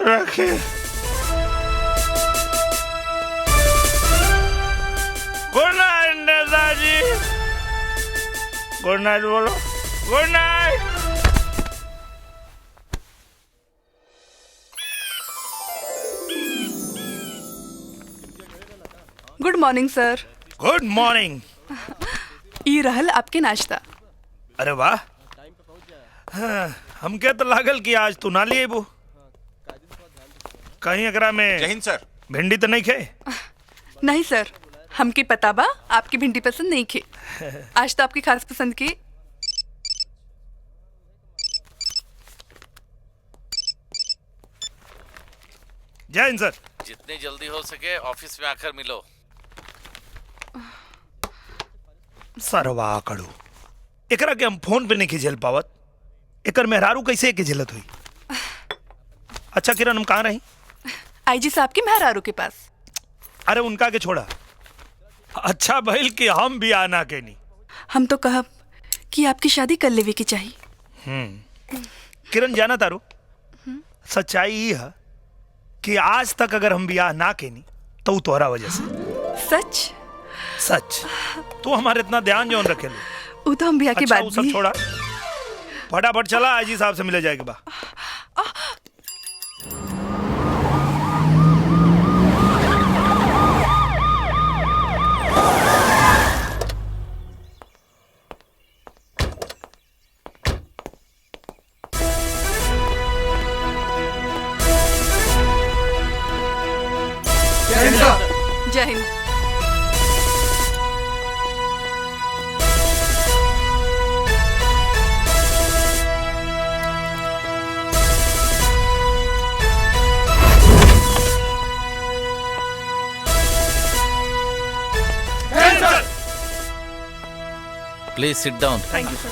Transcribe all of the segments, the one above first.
रखे। Good night Netaji. Good night बोलो। Good night. Good morning sir. Good morning. ई रहल आपके नाश्ता। अरे वाह, हाँ, हमके तो लागल कि आज तू ना लिए वो कहीं एकरा में। जय हिंद सर। भिंडी तो नहीं खे? नहीं सर, हमके पता बा आपकी भिंडी पसंद नहीं खे। आज तो आपकी खास पसंद की। जय हिंद सर। जितनी जल्दी हो सके ऑफिस में आकर मिलो। सरवा कड़ू, एकरा के हम फोन पे नहीं झेल पावत। एकर मेहरारू कैसे के झेलत हुई? अच्छा किरण, हम कहाँ रही? आईजी साहब की मेहरारू के पास। अरे उनका के छोड़ा। अच्छा भइल कि हम भी आना के नहीं। हम तो कहब कि आपकी शादी कर लेवे की चाहिए। किरण जाना तारू, सच्चाई ये है कि आज तक अगर हम ब्याह ना के नहीं तो उ तोहरा वजह से। सच? सच। तू हमारे इतना ध्यान जौन रखे लो। वो तो हम ब्याह के अच्छा, बाद वो सब भी। छोड़ा, फटाफट चला आईजी साहब से मिले जाएगा बा। जय हिंद। Please sit down. Thank you sir.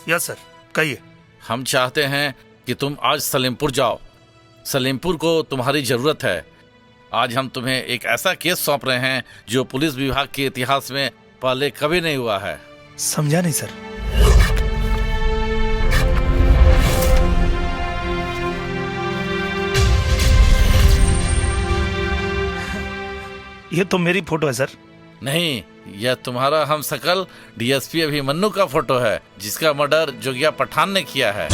Yes sir, कहिए। हम चाहते हैं कि तुम आज सलेमपुर जाओ। सलेमपुर को तुम्हारी जरूरत है। आज हम तुम्हें एक ऐसा केस सौंप रहे हैं जो पुलिस विभाग के इतिहास में पहले कभी नहीं हुआ है। समझा नहीं सर। ये तो मेरी फोटो है सर। नहीं, यह तुम्हारा हम सकल डीएसपी अभिमन्यु का फोटो है, जिसका मर्डर जोगिया पठान ने किया है।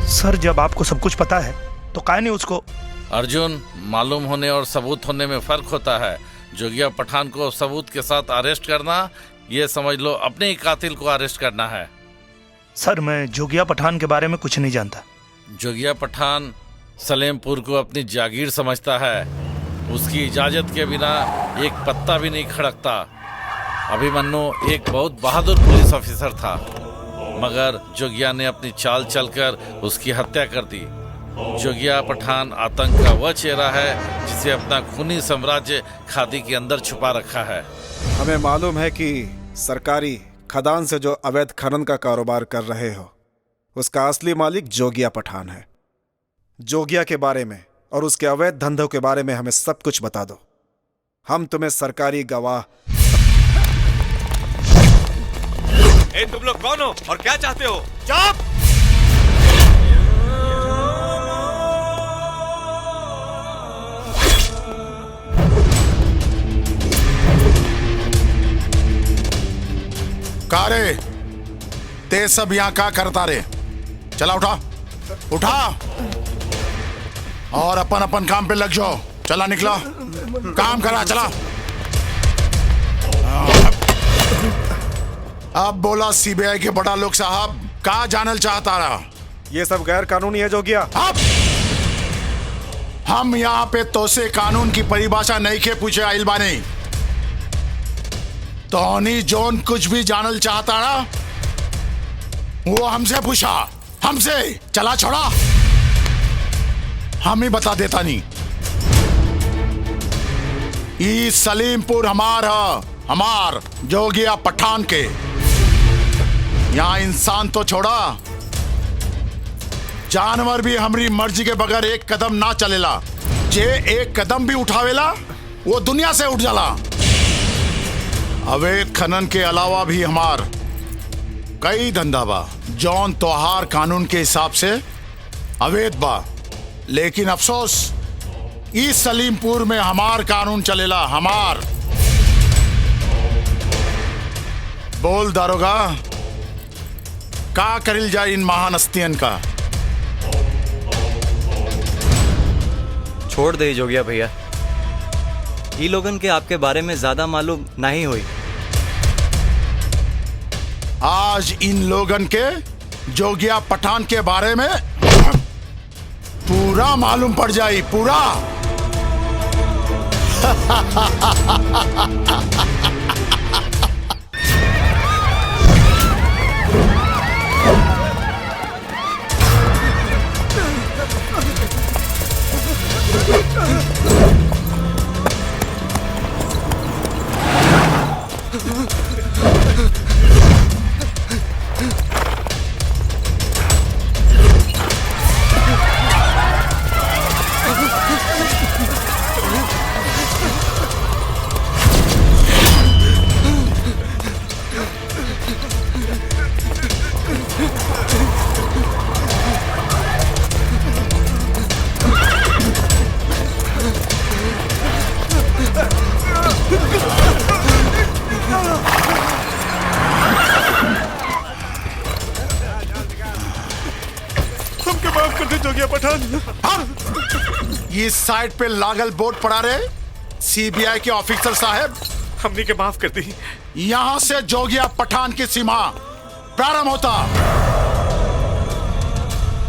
सर, जब आपको सब कुछ पता है तो काहे नहीं उसको? अर्जुन, मालूम होने और सबूत होने में फर्क होता है। जोगिया पठान को सबूत के साथ अरेस्ट करना, ये समझ लो अपने ही कातिल को अरेस्ट करना है। सर, मैं जोगिया पठान के बारे में कुछ नहीं जानता। जोगिया पठान सलेमपुर को अपनी जागीर समझता है। उसकी इजाजत के बिना एक पत्ता भी नहीं खड़कता। अभिमन्यु एक बहुत बहादुर पुलिस ऑफिसर था, मगर जोगिया ने अपनी चाल चलकर उसकी हत्या कर दी। जोगिया पठान आतंक का वह चेहरा है जिसे अपना खूनी साम्राज्य खादी के अंदर छुपा रखा है। हमें मालूम है कि सरकारी खदान से जो अवैध खनन का कारोबार कर रहे हो, उसका असली मालिक जोगिया पठान है। जोगिया के बारे में और उसके अवैध धंधों के बारे में हमें सब कुछ बता दो। हम तुम्हें सरकारी गवाह। तुम लोग कौन हो और क्या चाहते हो? चुप! कारे, ते सब यहाँ क्या करता रे? चला उठा, उठा और अपन अपन काम पे लग जाओ। चला निकला, काम करा, चला। अब बोला सीबीआई के बड़ा लोग साहब, का जानल चाहता रहा? ये सब गैर कानूनी है जोगिया। अब हम यहाँ पे तो से कानून की परिभाषा नहीं के पूछे आइल बानी। तोनी जोन कुछ भी जानल चाहता ना, वो हमसे पूछा, हमसे। चला छोड़ा, हम ही बता देता नहीं। ई सलीमपुर हमार है, हमार जोगिया पठान के। यहाँ इंसान तो छोड़ा, जानवर भी हमारी मर्जी के बगैर एक कदम ना चलेला। जे एक कदम भी उठावेला वो दुनिया से उठ जाला। अवैध खनन के अलावा भी हमार कई धंधा बा जौन त्योहार कानून के हिसाब से अवैध बा। लेकिन अफसोस इस सलीमपुर में हमार कानून चलेला, हमार। बोल दारोगा, का करिल जाए इन महानस्तियन का? छोड़ दे जोगिया भैया, ई लोगन के आपके बारे में ज्यादा मालूम नहीं हुई। आज इन लोगन के जोगिया पठान के बारे में पूरा मालूम पड़ जाई, पूरा। हमके माफ कर दे जोगिया पठान। ये साइड पे लागल बोर्ड पड़ा रहे, सीबीआई के ऑफिसर साहब, हमनी के माफ कर दी। यहां से जोगिया पठान की सीमा प्रारंभ होता।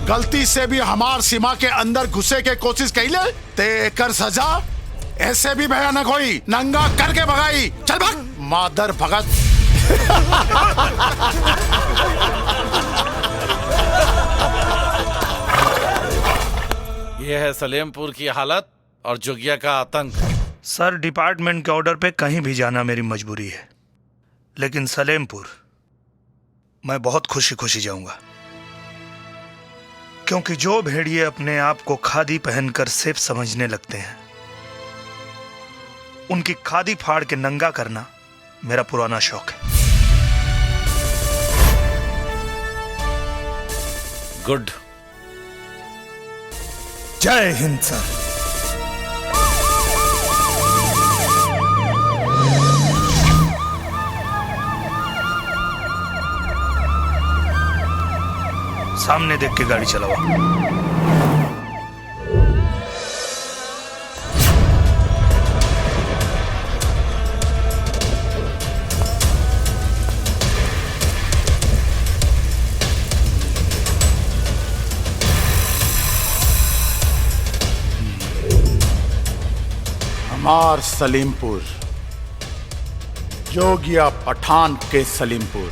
गलती से भी हमार सीमा के अंदर घुसे के कोशिश कैले ते एकर सजा ऐसे भी भयानक होई, नंगा करके भगाई। चल भाग मादर भगत। यह है सलेमपुर की हालत और जोगिया का आतंक। सर, डिपार्टमेंट के ऑर्डर पे कहीं भी जाना मेरी मजबूरी है, लेकिन सलेमपुर मैं बहुत खुशी खुशी जाऊंगा, क्योंकि जो भेड़िए अपने आप को खादी पहनकर सेफ समझने लगते हैं, उनकी खादी फाड़ के नंगा करना मेरा पुराना शौक है। गुड। जय हिंद सर। सामने देख के गाड़ी चलाओ। हमार सलीमपुर, जोगिया पठान के सलीमपुर,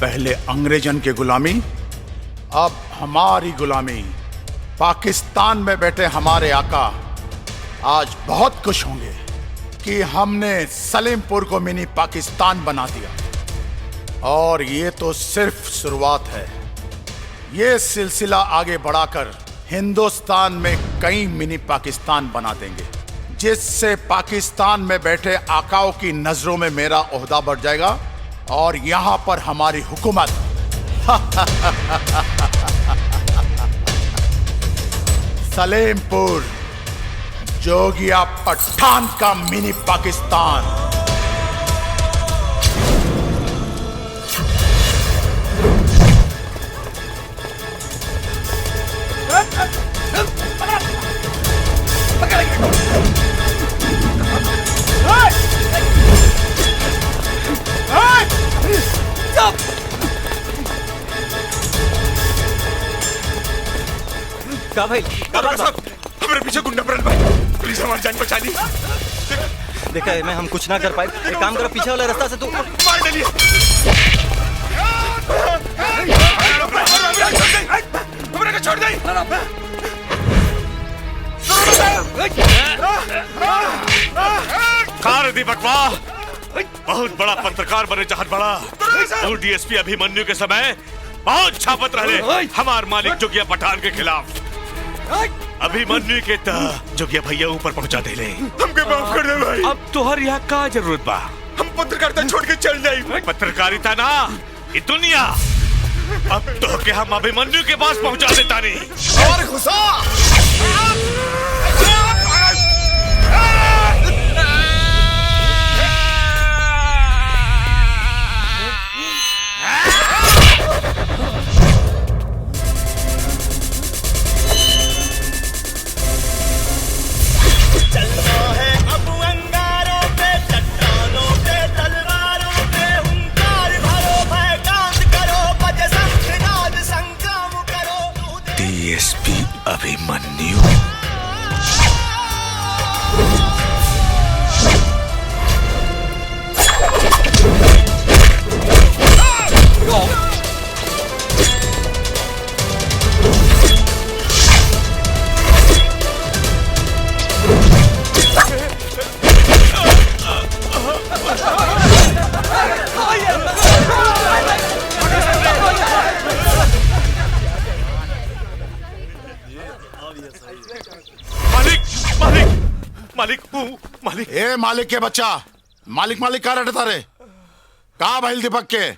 पहले अंग्रेजन के गुलामी, अब हमारी गुलामी। पाकिस्तान में बैठे हमारे आका आज बहुत खुश होंगे कि हमने सलीमपुर को मिनी पाकिस्तान बना दिया। और ये तो सिर्फ शुरुआत है, ये सिलसिला आगे बढ़ाकर हिंदुस्तान में कई मिनी पाकिस्तान बना देंगे, जिससे पाकिस्तान में बैठे आकाओं की नजरों में मेरा ओहदा बढ़ जाएगा और यहां पर हमारी हुकूमत। सलेमपुर, जोगिया पठान का मिनी पाकिस्तान। का भाई, हमारे पीछे गुंडा पड़ल भाई, प्लीज हमारी जान बचा ली। देखा है, मैं हम कुछ ना कर पाए। एक काम करो, पीछे वाला रास्ता से तू मार डालिए। हमारे को छोड़ दे। कार दीपक वाह, बहुत बड़ा पत्रकार बने चाहत बड़ा। और डीएसपी अभिमन्यु के समय बहुत छापत रहे हमार मालिक जोगिया पठान के खिलाफ। अभिमन्यु के जोगिया भैया ऊपर पहुंचा दे ले। हमके माफ कर दे भाई। अब तोहर यहाँ का जरूरत बा? हम पत्रकारिता छोड़ के चल जाए। पत्रकारिता ना, ये दुनिया। अब तो के हम अभिमन्यु के पास पहुंचा देता नहीं। और घुसा। डीएसपी अभिमन्यु। मालिक। ए मालिक के बच्चा, मालिक का रटता रे। कहा भाई दीपक के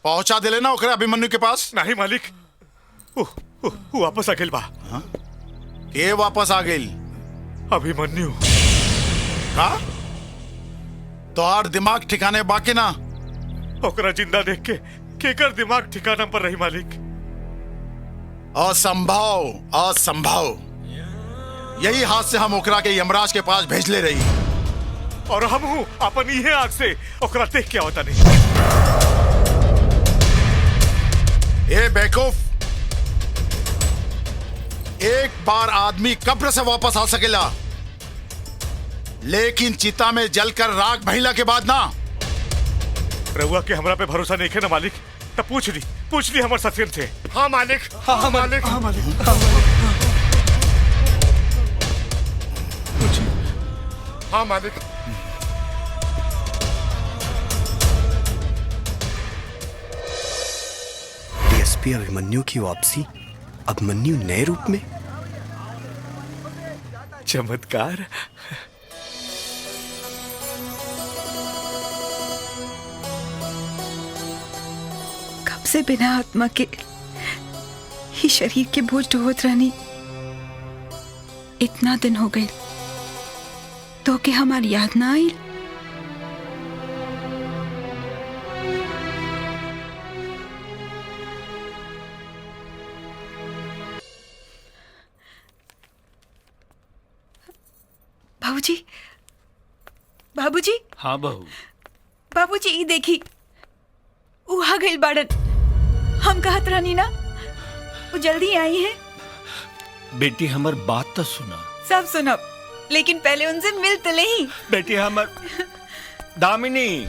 पहुंचा दिले ना ओकरे अभिमन्यु के पास। नहीं मालिक, वापस आ गेल बा। के वापस आ गेल? अभिमन्यु। का तोहार दिमाग ठिकाने बाकी ना? ओकरा जिंदा देख के केकर दिमाग ठिकाना पर रही मालिक। असंभव। यही हाथ से हम ओकरा के यमराज के पास भेज ले रही। और हम हूँ अपन इहे आग से ओकरा देख के आवता नहीं। ए बेवकूफ, एक बार आदमी कब्र से वापस आ सकेला, लेकिन चिता में जलकर राख भइला के बाद ना। रहुआ के हमरा पे भरोसा नहीं है ना मालिक, तब पूछ ली हमारे सत्यन से। हाँ मालिक। हाँ मालिक। हाँ मालिक। हाँ मालिक। डीएसपी अभिमन्यु की वापसी, अभिमन्यु नए रूप में। चमत्कार। कब से बिना आत्मा के ही शरीर के बोझ ढोवत रहनी। इतना दिन हो गए तो कि हमारी याद ना आई। बाबूजी। हाँ बहू। बाबूजी ई देखी, उहा गइल बाड़न। हम कहत रहनी ना, वो जल्दी आई है। बेटी हमर बात तो सुना। सब सुनब, लेकिन पहले उनसे मिल तो नहीं। बेटी हमर दामिनी।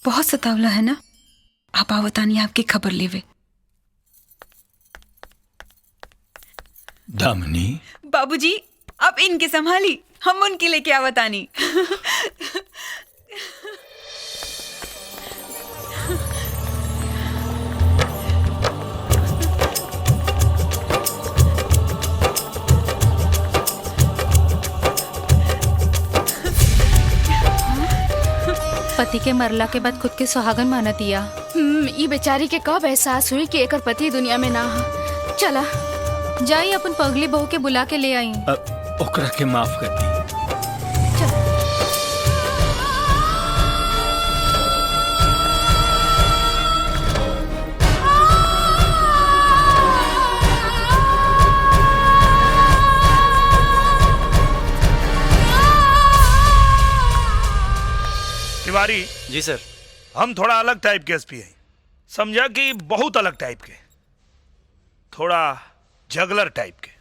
बहुत सतावला है ना। आप आवतानी आपकी खबर लेवे। दामिनी। बाबूजी, आप इनके संभाली, हम उनके लेके आवतानी। पति के मरला के बाद खुद के सुहागन माना दिया। ई बेचारी के कब एहसास हुई कि एकर पति दुनिया में ना हा। चला जाई अपन पगली बहू के बुला के ले आई। ओकरा के माफ कर दी। चल। तिवारी जी सर। हम थोड़ा अलग टाइप के एसपी हैं, समझा कि बहुत अलग टाइप के, थोड़ा जगलर टाइप के।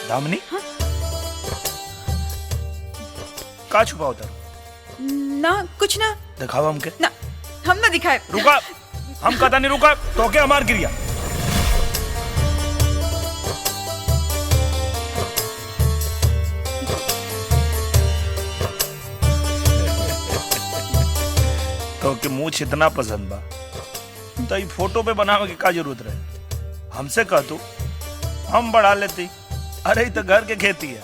दामिनी का छुपा उतर? ना कुछ ना। दिखाओ हमके। ना हम ना दिखाए। रुका, हम कहता नहीं रुका तो क्या हमार गिरिया। तो के मुंह इतना पसंद बा तो ये फोटो पे बनावे की का जरूरत रहे? हमसे कह तू हम बढ़ा लेती। अरे तो घर के खेती है।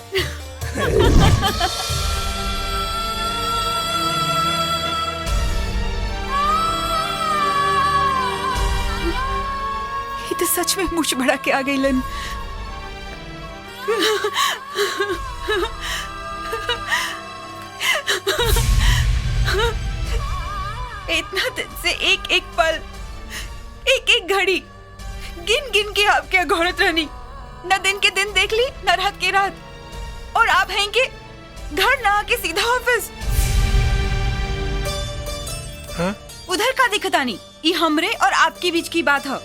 ये तो सच में मुझ बढ़ा के आ गई लन। इतना दिन से एक एक पल, एक एक घड़ी गिन गिन के आपके घोड़त रहनी। न दिन के दिन देख ली, न रात के रात। और आप हैं कि घर ना आके सीधा ऑफिस। हाँ? उधर का दिखतानी, ये हमरे और आपके बीच की बात है।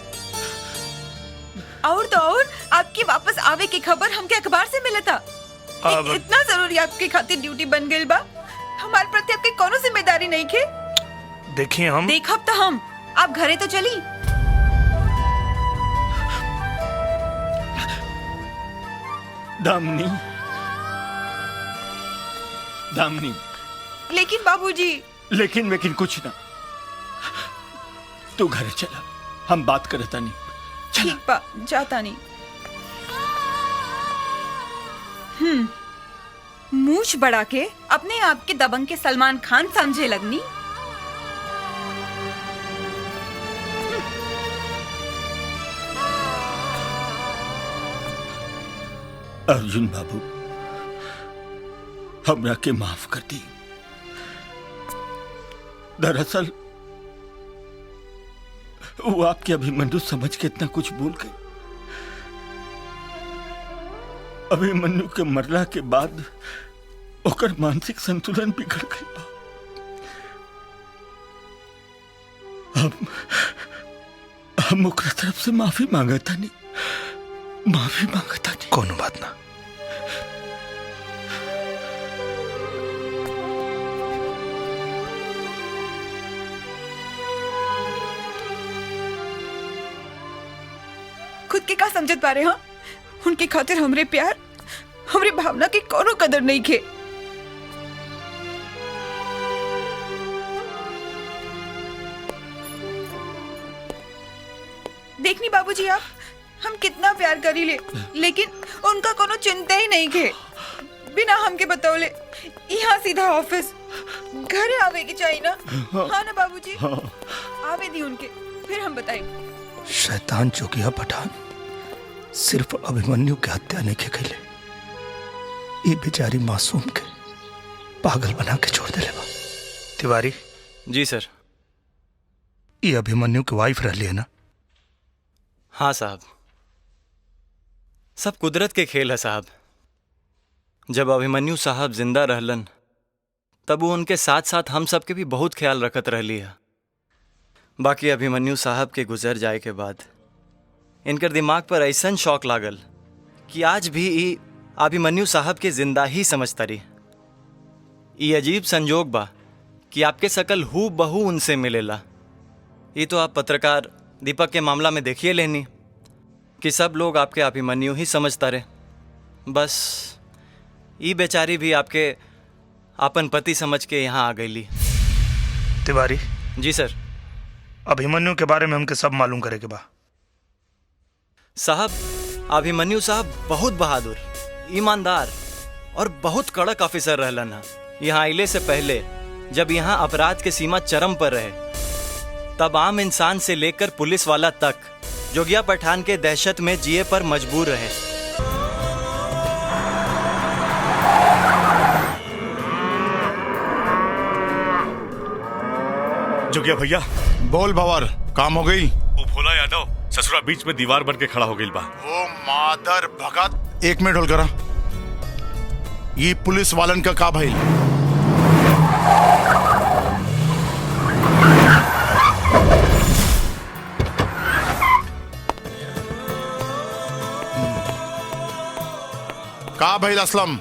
और तो और आपकी वापस आवे की खबर हमके अखबार से मिला था। इतना जरूरी आपके खातिर ड्यूटी बन गई बा। हमारे प्रति आपके कोनो जिम्मेदारी नहीं के। देखिए हम देखब तो हम, आप घरे तो चली। दामिनी, दामिनी। लेकिन बाबूजी। लेकिन कुछ ना। तू घरे चला, हम बात करता नहीं। ठीक बा, जाता नहीं। मूछ बढ़ा के अपने आप के दबंग के सलमान खान समझे लगनी। अर्जुन बाबू, हमरा के माफ कर दी। दरअसल वो आपके अभिमन्यु समझ के इतना कुछ भूल गए। अभिमन्यु के मरला के बाद ओकर मानसिक संतुलन बिगड़ गई बा। हम ओकरा तरफ से माफी मांगता नहीं, माफी मांगता नहीं। कोनो बात ना। खुद के का समझत पारे? हाँ, उनकी खातिर हमरे प्यार, हमरे भावना की कोनो कदर नहीं खे। देखनी बाबूजी, आप हम कितना प्यार करी ले, लेकिन उनका कोनो चिंता ही नहीं खे। बिना हमके बतौले यहाँ सीधा ऑफिस, घरे आवे की चाहिए ना। हाँ ना बाबूजी? आवे दी उनके, फिर हम बताएंगे। शैतान जोगिया पठान सिर्फ अभिमन्यु की हत्या नहीं के कैले, ये बेचारी मासूम के पागल बना के छोड़ दे। तिवारी जी सर। ये अभिमन्यु की वाइफ रही है ना? हाँ साहब, सब कुदरत के खेल है साहब। जब अभिमन्यु साहब जिंदा रहलन तब वो उनके साथ साथ हम सब के भी बहुत ख्याल रखत रहली है। बाकी अभिमन्यु साहब के गुजर जाए के बाद इनकर दिमाग पर ऐसा शौक लागल कि आज भी ई अभिमन्यु साहब के जिंदा ही समझता रही। ये अजीब संजोग बा कि आपके शकल हू बहू उनसे मिलेला। ये तो आप पत्रकार दीपक के मामला में देखिए लेनी कि सब लोग आपके अभिमन्यु ही समझता रहे। बस ये बेचारी भी आपके अपन पति समझ के यहाँ आ गई। तिवारी जी सर। अभिमन्यु के बारे में हमके सब मालूम करे के बा। साहब, अभिमन्यु साहब बहुत बहादुर, ईमानदार और बहुत कड़क ऑफिसर रहलन है। यहाँ आइले से पहले जब यहाँ अपराध के सीमा चरम पर रहे तब आम इंसान से लेकर पुलिस वाला तक जोगिया पठान के दहशत में जिए पर मजबूर रहे। जोगिया भैया। बोल भंवर, काम हो गई? वो भोला यादव ससुरा बीच में दीवार बन के खड़ा हो गई बा। वो मादर भगत। 1 मिनट होल्ड करा। ये पुलिस वालन का का भाई? का भाई असलम,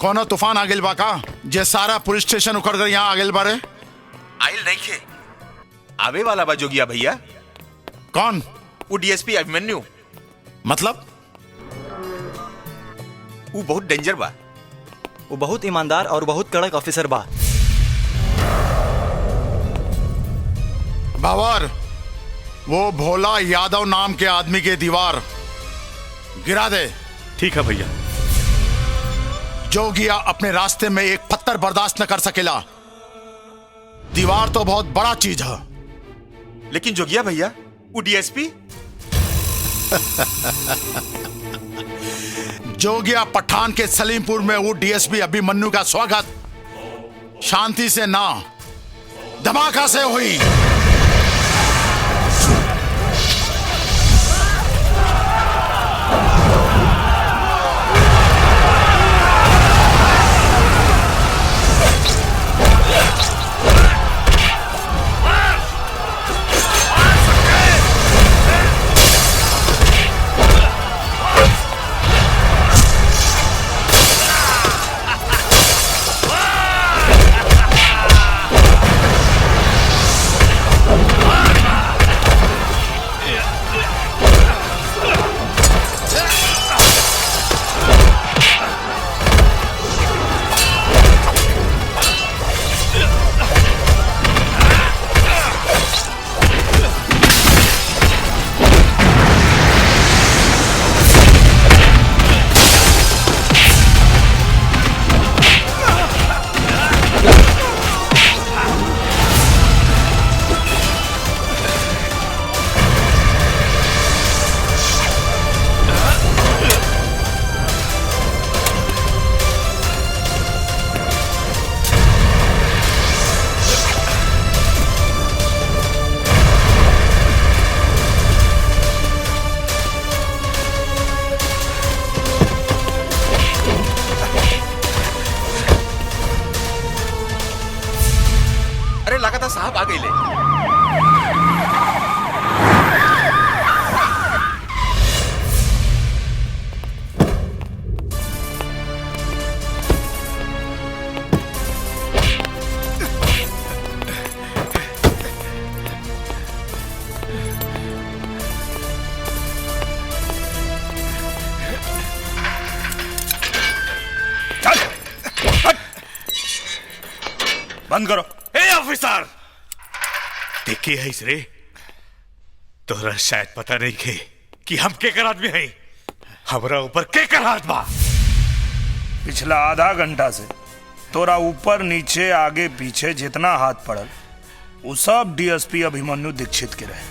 कौन तूफान आ गेल बा का जे सारा पुलिस स्टेशन उखड़ कर यहाँ आ गेल बारे? आइल नहीं खे, आवे वाला बा जोगिया भैया। कौन? वो डीएसपी अभिमन्यु। मतलब? वो बहुत डेंजर बा। वो बहुत ईमानदार और बहुत कड़क ऑफिसर बा। बावर, वो भोला यादव नाम के आदमी के दीवार गिरा दे। ठीक है भैया। जोगिया अपने रास्ते में एक पत्थर बर्दाश्त न कर सकेला। दीवार तो बहुत बड़ा चीज है। लेकिन जोगिया भैया, वो डीएसपी जोगिया पठान के सलीमपुर में वो डीएसपी अभिमन्यु का स्वागत शांति से ना, धमाका से हुई। साहब आ गई ले। बंद करो। ए ऑफिसर, देखिए है रे, तोरा शायद पता नहीं खे कि हम केकर आदमी हैं। हमरा ऊपर केकर हाथ बा। पिछला आधा घंटा से तोरा ऊपर नीचे आगे पीछे जितना हाथ पड़ल वो सब डीएसपी अभिमन्यु दीक्षित के रहे।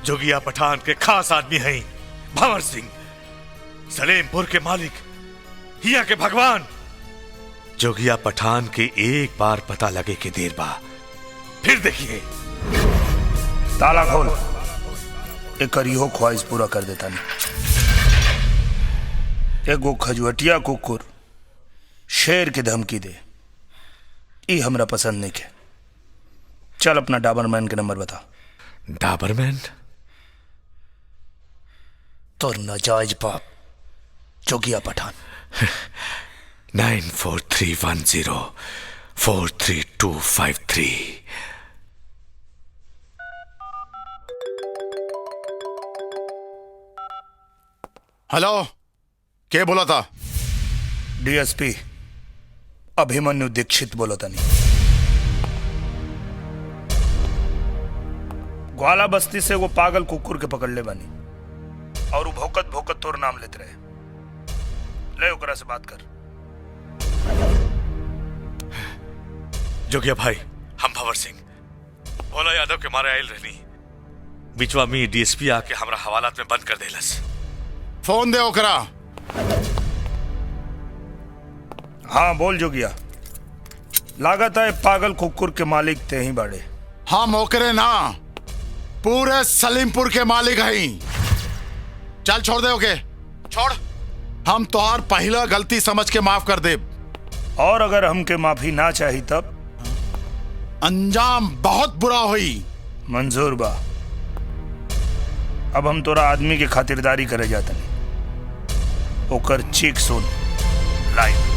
जोगिया पठान के खास आदमी हैं भंवर सिंह, सलेमपुर के मालिक, हिया के भगवान। जोगिया पठान के एक बार पता लगे कि देर बा, फिर देखिए। ताला खोल, एक इहो ख्वाहिश पूरा कर देता नहीं। एगो खजुअटिया कुकुर शेर के धमकी दे, ई हमरा पसंद नहीं के। चल अपना डाबरमैन के नंबर बता। डाबरमैन? तो नाजायज बाप जोगिया पठान। 9431043253। हेलो, क्या बोला था? डीएसपी अभिमन्यु दीक्षित बोला था। नहीं, ग्वाला बस्ती से वो पागल कुकुर के पकड़ ले बानी और वो भौकत भौकत तोर नाम लेते रहे। ले ओकरा से बात कर। जोगिया भाई, हम भंवर सिंह भोला यादव के मारे आयल रहनी। बिचवा में डीएसपी आके हमरा हवालात में बंद कर देलस। फोन दे ओकरा। हाँ बोल जोगिया। लागत है पागल कुकुर के मालिक ते ही बड़े। हम ओकरे ना, पूरे सलीमपुर के मालिक हैं। चल छोड़ दे ओके, छोड़। हम तोहार पहला गलती समझ के माफ कर दे। और अगर हमके माफी ना चाहिए तब अंजाम बहुत बुरा हुई। मंजूर बा। अब हम तोरा आदमी की खातिरदारी करे जाते नहीं। ओकर चीख सुन लाइव।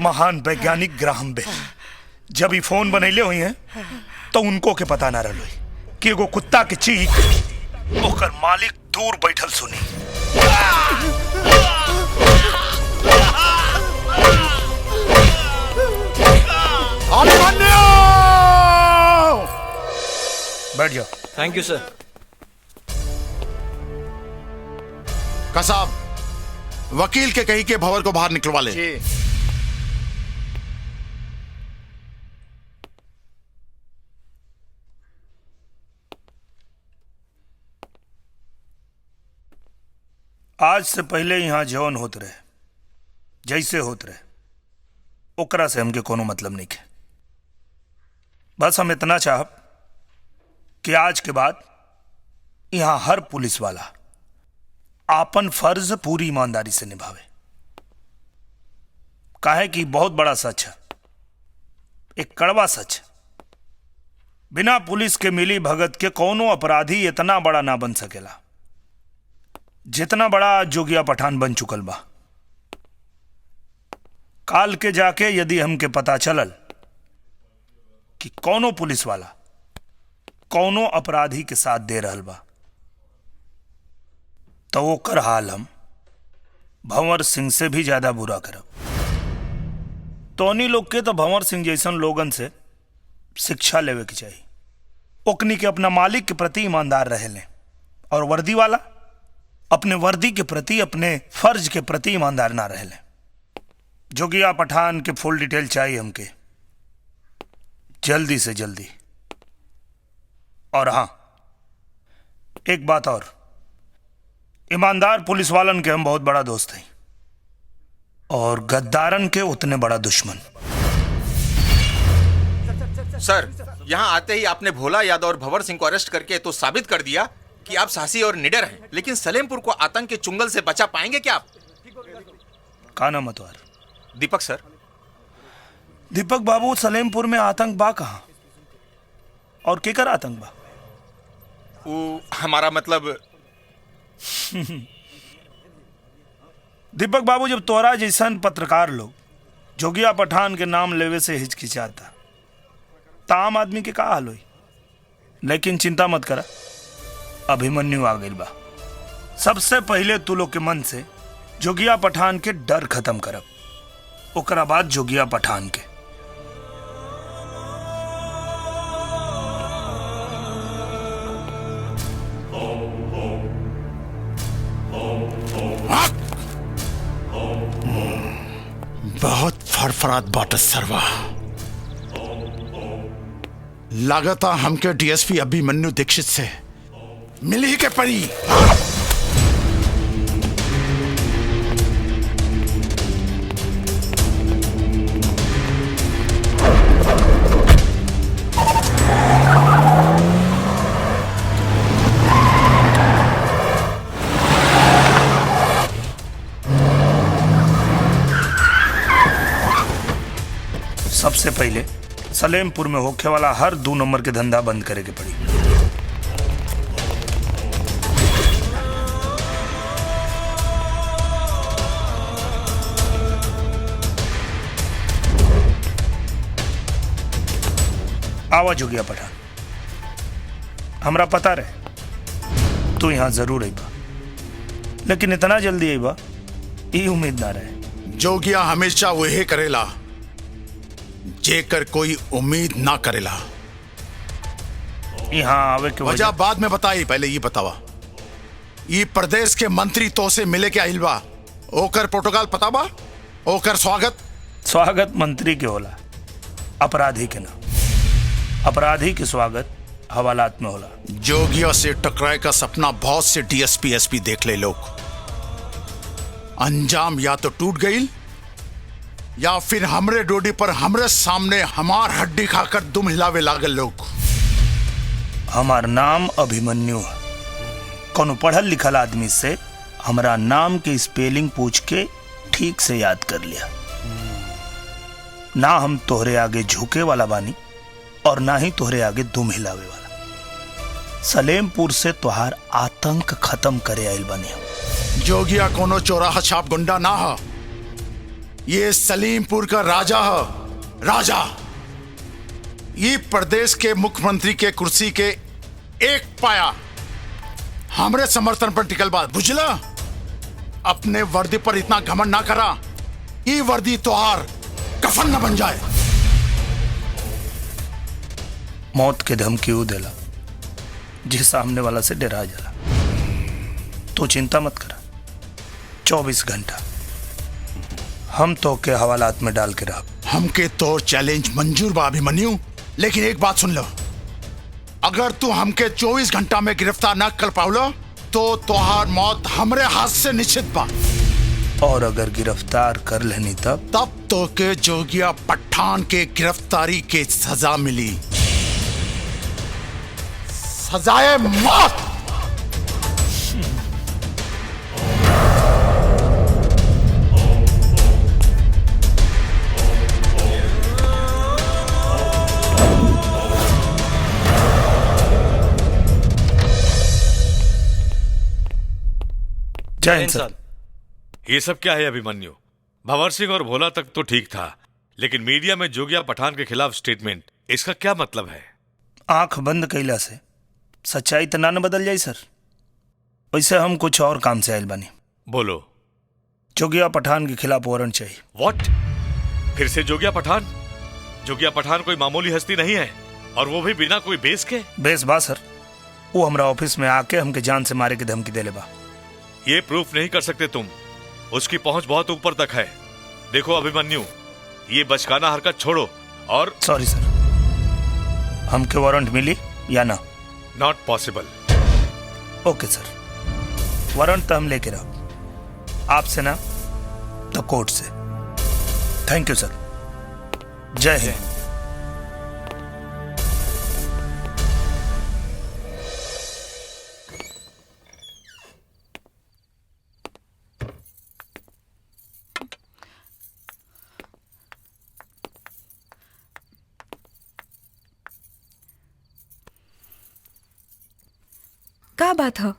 महान वैज्ञानिक ग्राहम बेल जब ही फोन बनैले हुई हैं तो उनको के पता ना रही कि एगो कुत्ता के चीख ओकर मालिक दूर बैठल सुनी। बैठ जाओ। थैंक यू सर। कसाब, वकील के कही के भंवर को बाहर निकलवा ले। आज से पहले यहाँ जौन होत रहे, जैसे होत रहे, ओकरा से हमके कोनो मतलब नहीं है। बस हम इतना चाहब कि आज के बाद यहाँ हर पुलिस वाला आपन फर्ज पूरी ईमानदारी से निभावे। काहे कि बहुत बड़ा सच है, एक कड़वा सच। बिना पुलिस के मिली भगत के कोनो अपराधी इतना बड़ा ना बन सकेला जितना बड़ा जोगिया पठान बन चुकल बा। काल के जाके यदि हमके पता चलल कि कौनो पुलिस वाला कौनो अपराधी के साथ दे रहल बा तो वो कर हाल हम भंवर सिंह से भी ज्यादा बुरा करब। तोनी लोग के तो भंवर सिंह जैसन लोगन से शिक्षा लेवे के चाहिए। ओकनी के अपना मालिक के प्रति ईमानदार रहे लें, और वर्दी वाला अपने वर्दी के प्रति, अपने फर्ज के प्रति ईमानदार ना रहे लें। जोगिया पठान के फुल डिटेल चाहिए हमके, जल्दी से जल्दी। और हाँ, एक बात और, ईमानदार पुलिस वालन के हम बहुत बड़ा दोस्त हैं और गद्दारन के उतने बड़ा दुश्मन। सर, यहाँ आते ही आपने भोला यादव और भंवर सिंह को अरेस्ट करके तो साबित कर दिया कि आप साहसी और निडर हैं, लेकिन सलेमपुर को आतंक के चुंगल से बचा पाएंगे क्या आप? का नाम है तुम्हारा? दीपक सर। दीपक बाबू, सलेमपुर में आतंक बा कहाँ और केकर आतंक बा? वो हमारा मतलब दीपक बाबू, जब तोरा जैसन पत्रकार लोग जोगिया पठान के नाम लेवे से हिचकिचाता तो आम आदमी के का हाल हुई। लेकिन चिंता मत करा, अभिमन्यु आ गई बा। सबसे पहले तू लोग के मन से जोगिया पठान के डर खत्म करब, ओकरा बाद जोगिया पठान के। बहुत फड़फड़ात बाट सरवा। लागता हमके डीएसपी अभिमन्यु दीक्षित से मिल ही के पड़ी। सबसे पहले सलेमपुर में होखे वाला हर 2 नंबर के धंधा बंद करे के पड़ी। आवा जोगिया पठान, हमरा पता रहे तू यहां जरूर आईबा, लेकिन इतना जल्दी आईबा ये उम्मीद ना रहे। जोगिया हमेशा वही करेला जेकर कोई उम्मीद ना करेला। यहाँ आवे के वजह बाद में बताई, पहले ये बतावा, ये प्रदेश के मंत्री तो से मिले के आइल बा, ओकर प्रोटोकॉल पता बा? ओकर स्वागत मंत्री के होला, अपराधी के ना। अपराधी के स्वागत हवालात में होला। जोगिया से टकराए का सपना बहुत से डीएसपी एसपी देख ले लोग, अंजाम या तो टूट गई या फिर हमरे डोडी पर हमरे सामने हमार हड्डी खाकर दुम हिलावे लागल लोग। हमार नाम अभिमन्यु है। कोनो पढ़ल लिखल आदमी से हमारा नाम के स्पेलिंग पूछ के ठीक से याद कर लिया। ना हम तोहरे आगे झुके वाला बानी और ना ही तोहरे आगे दुम हिलावे वाला। सलेमपुर से तोहार आतंक खत्म करे आइल बानी हम। जोगिया कोनो चौराहा छाप गुंडा ना है, ये सलीमपुर का राजा है, राजा। ये प्रदेश के मुख्यमंत्री के कुर्सी के एक पाया हमरे समर्थन पर टिकल बात बुझला। अपने वर्दी पर इतना घमंड ना करा, ये वर्दी तोहार कफन न बन जाए। मौत के धमकी ऊ देला जिस सामने वाला से डरा जाला। तो चिंता मत करा, 24 घंटा हम तो के हवालात में डाल के रह। हमके तो चैलेंज मंजूर बा अभिमन्यु, लेकिन एक बात सुन लो, अगर तू हमके 24 घंटा में गिरफ्तार न कर पाउलो तो तोहार मौत हमरे हाथ से निश्चित बा। और अगर गिरफ्तार कर लेनी तब तो के जोगिया पठान के गिरफ्तारी के सजा मिली, सजाए मौत। जय हिंद सर। ये सब क्या है अभिमन्यु? भंवर सिंह और भोला तक तो ठीक था, लेकिन मीडिया में जोगिया पठान के खिलाफ स्टेटमेंट, इसका क्या मतलब है? आंख बंद कैला से सच्चाई तो ना न बदल जाई सर। वैसे हम कुछ और काम से आयल बानी। बोलो। जोगिया पठान के खिलाफ वारंट चाहिए। व्हाट? फिर से जोगिया पठान? जोगिया पठान कोई मामूली हस्ती नहीं है, और वो भी बिना कोई बेस के। बेस बा सर, वो हमारा ऑफिस में आके हमके जान से मारे की धमकी देले बा। ये प्रूफ नहीं कर सकते तुम, उसकी पहुंच बहुत ऊपर तक है। देखो अभिमन्यु, ये बचकाना हरकत छोड़ो और। सॉरी सर, हमके वारंट मिली या ना? Not possible. Okay sir, warrant तो हम लेके रहो, आपसे ना तो कोर्ट से। थैंक यू सर। जय हिंद। का बात हो,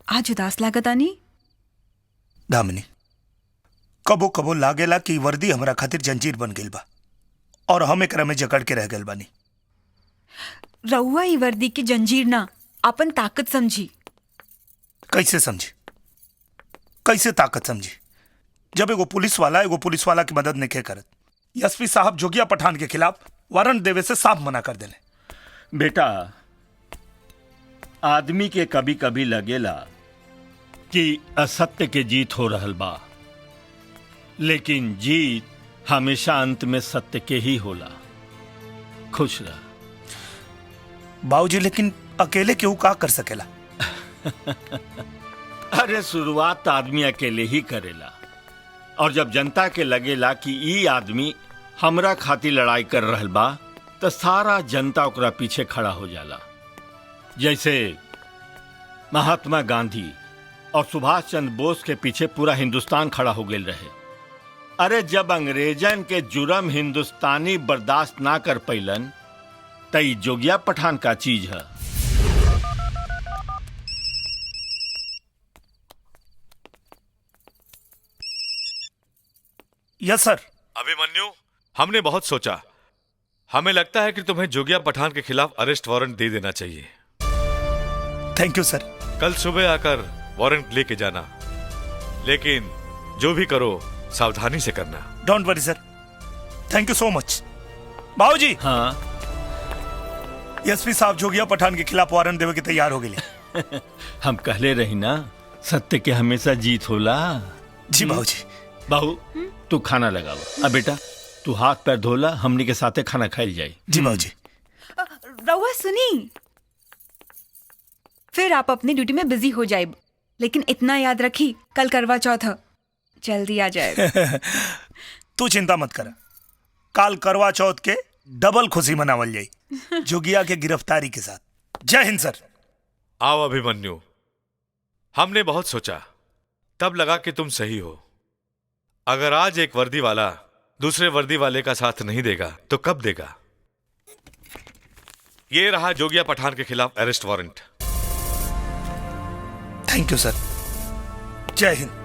आज उदास लागत आनी? दामिनी, कबो कबो लागेला कि वर्दी हमरा खातिर जंजीर बन गइल बा और हम एकरा में जकड़ के रह गइल बानी। रउआ ई वर्दी की जंजीर ना, अपन ताकत समझी। कैसे समझी? कैसे ताकत समझी? जब एगो पुलिस वाला की मदद नहीं करत। एसपी साहब जोगिया पठान के खिलाफ वारंट देवे से साफ मना कर देले। बेटा, आदमी के कभी कभी लगेला कि असत्य के जीत हो रहल बा, लेकिन जीत हमेशा अंत में सत्य के ही होला। खुश रह बाबूजी, लेकिन अकेले क्यों का कर सकेला? अरे शुरुआत आदमी अकेले ही करेला, और जब जनता के लगेला कि ई आदमी हमरा खातिर लड़ाई कर रहल बा, तो सारा जनता ओकरा पीछे खड़ा हो जाला। जैसे महात्मा गांधी और सुभाष चंद्र बोस के पीछे पूरा हिंदुस्तान खड़ा हो गए रहे। अरे जब अंग्रेजन के जुर्म हिंदुस्तानी बर्दाश्त ना कर पैलन, तई जोगिया पठान का चीज है। यस सर। अभिमन्यु, हमने बहुत सोचा, हमें लगता है कि तुम्हें जोगिया पठान के खिलाफ अरेस्ट वारंट दे देना चाहिए। थैंक यू सर। कल सुबह आकर वारंट लेके जाना, लेकिन जो भी करो सावधानी से करना। Don't worry sir, thank you so much. बाबूजी। हाँ। एसपी साहब जोगिया पठान के खिलाफ वारंट देवे के तैयार हो गए। हम कहले रही ना, सत्य के हमेशा जीत होला। जी बाबूजी। बाबू तू खाना लगावा। अब बेटा तू हाथ पैर धोला, हमनी के साथे खाना खाइल जाई। जी बाबूजी। रउआ सुनी, फिर आप अपनी ड्यूटी में बिजी हो जाए, लेकिन इतना याद रखी कल करवा चौथ है, जल्दी आ जाए। तू चिंता मत कर, काल करवा चौथ के डबल खुशी मनावल जाई जोगिया के गिरफ्तारी के साथ। जय हिंद सर। आओ अभिमन्यु, हमने बहुत सोचा, तब लगा कि तुम सही हो। अगर आज एक वर्दी वाला दूसरे वर्दी वाले का साथ नहीं देगा तो कब देगा? ये रहा जोगिया पठान के खिलाफ अरेस्ट वारंट। थैंक यू सर। जय हिंद।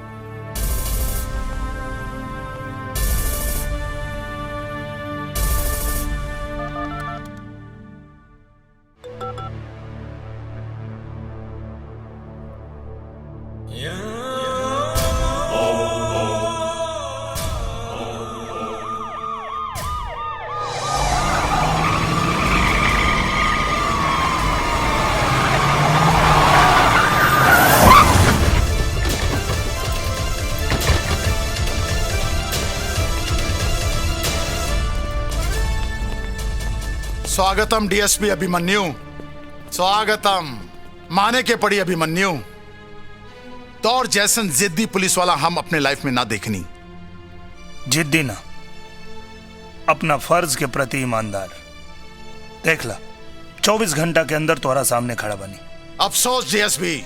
स्वागतम डीएसपी अभिमन्यु, स्वागतम। माने के पड़ी अभिमन्यु, तौर जैसन जिद्दी पुलिस वाला हम अपने लाइफ में ना देखनी। जिद्दी ना, अपना फर्ज के प्रति ईमानदार। देख ला, 24 घंटा के अंदर तोरा सामने खड़ा बनी। अफसोस डीएसपी,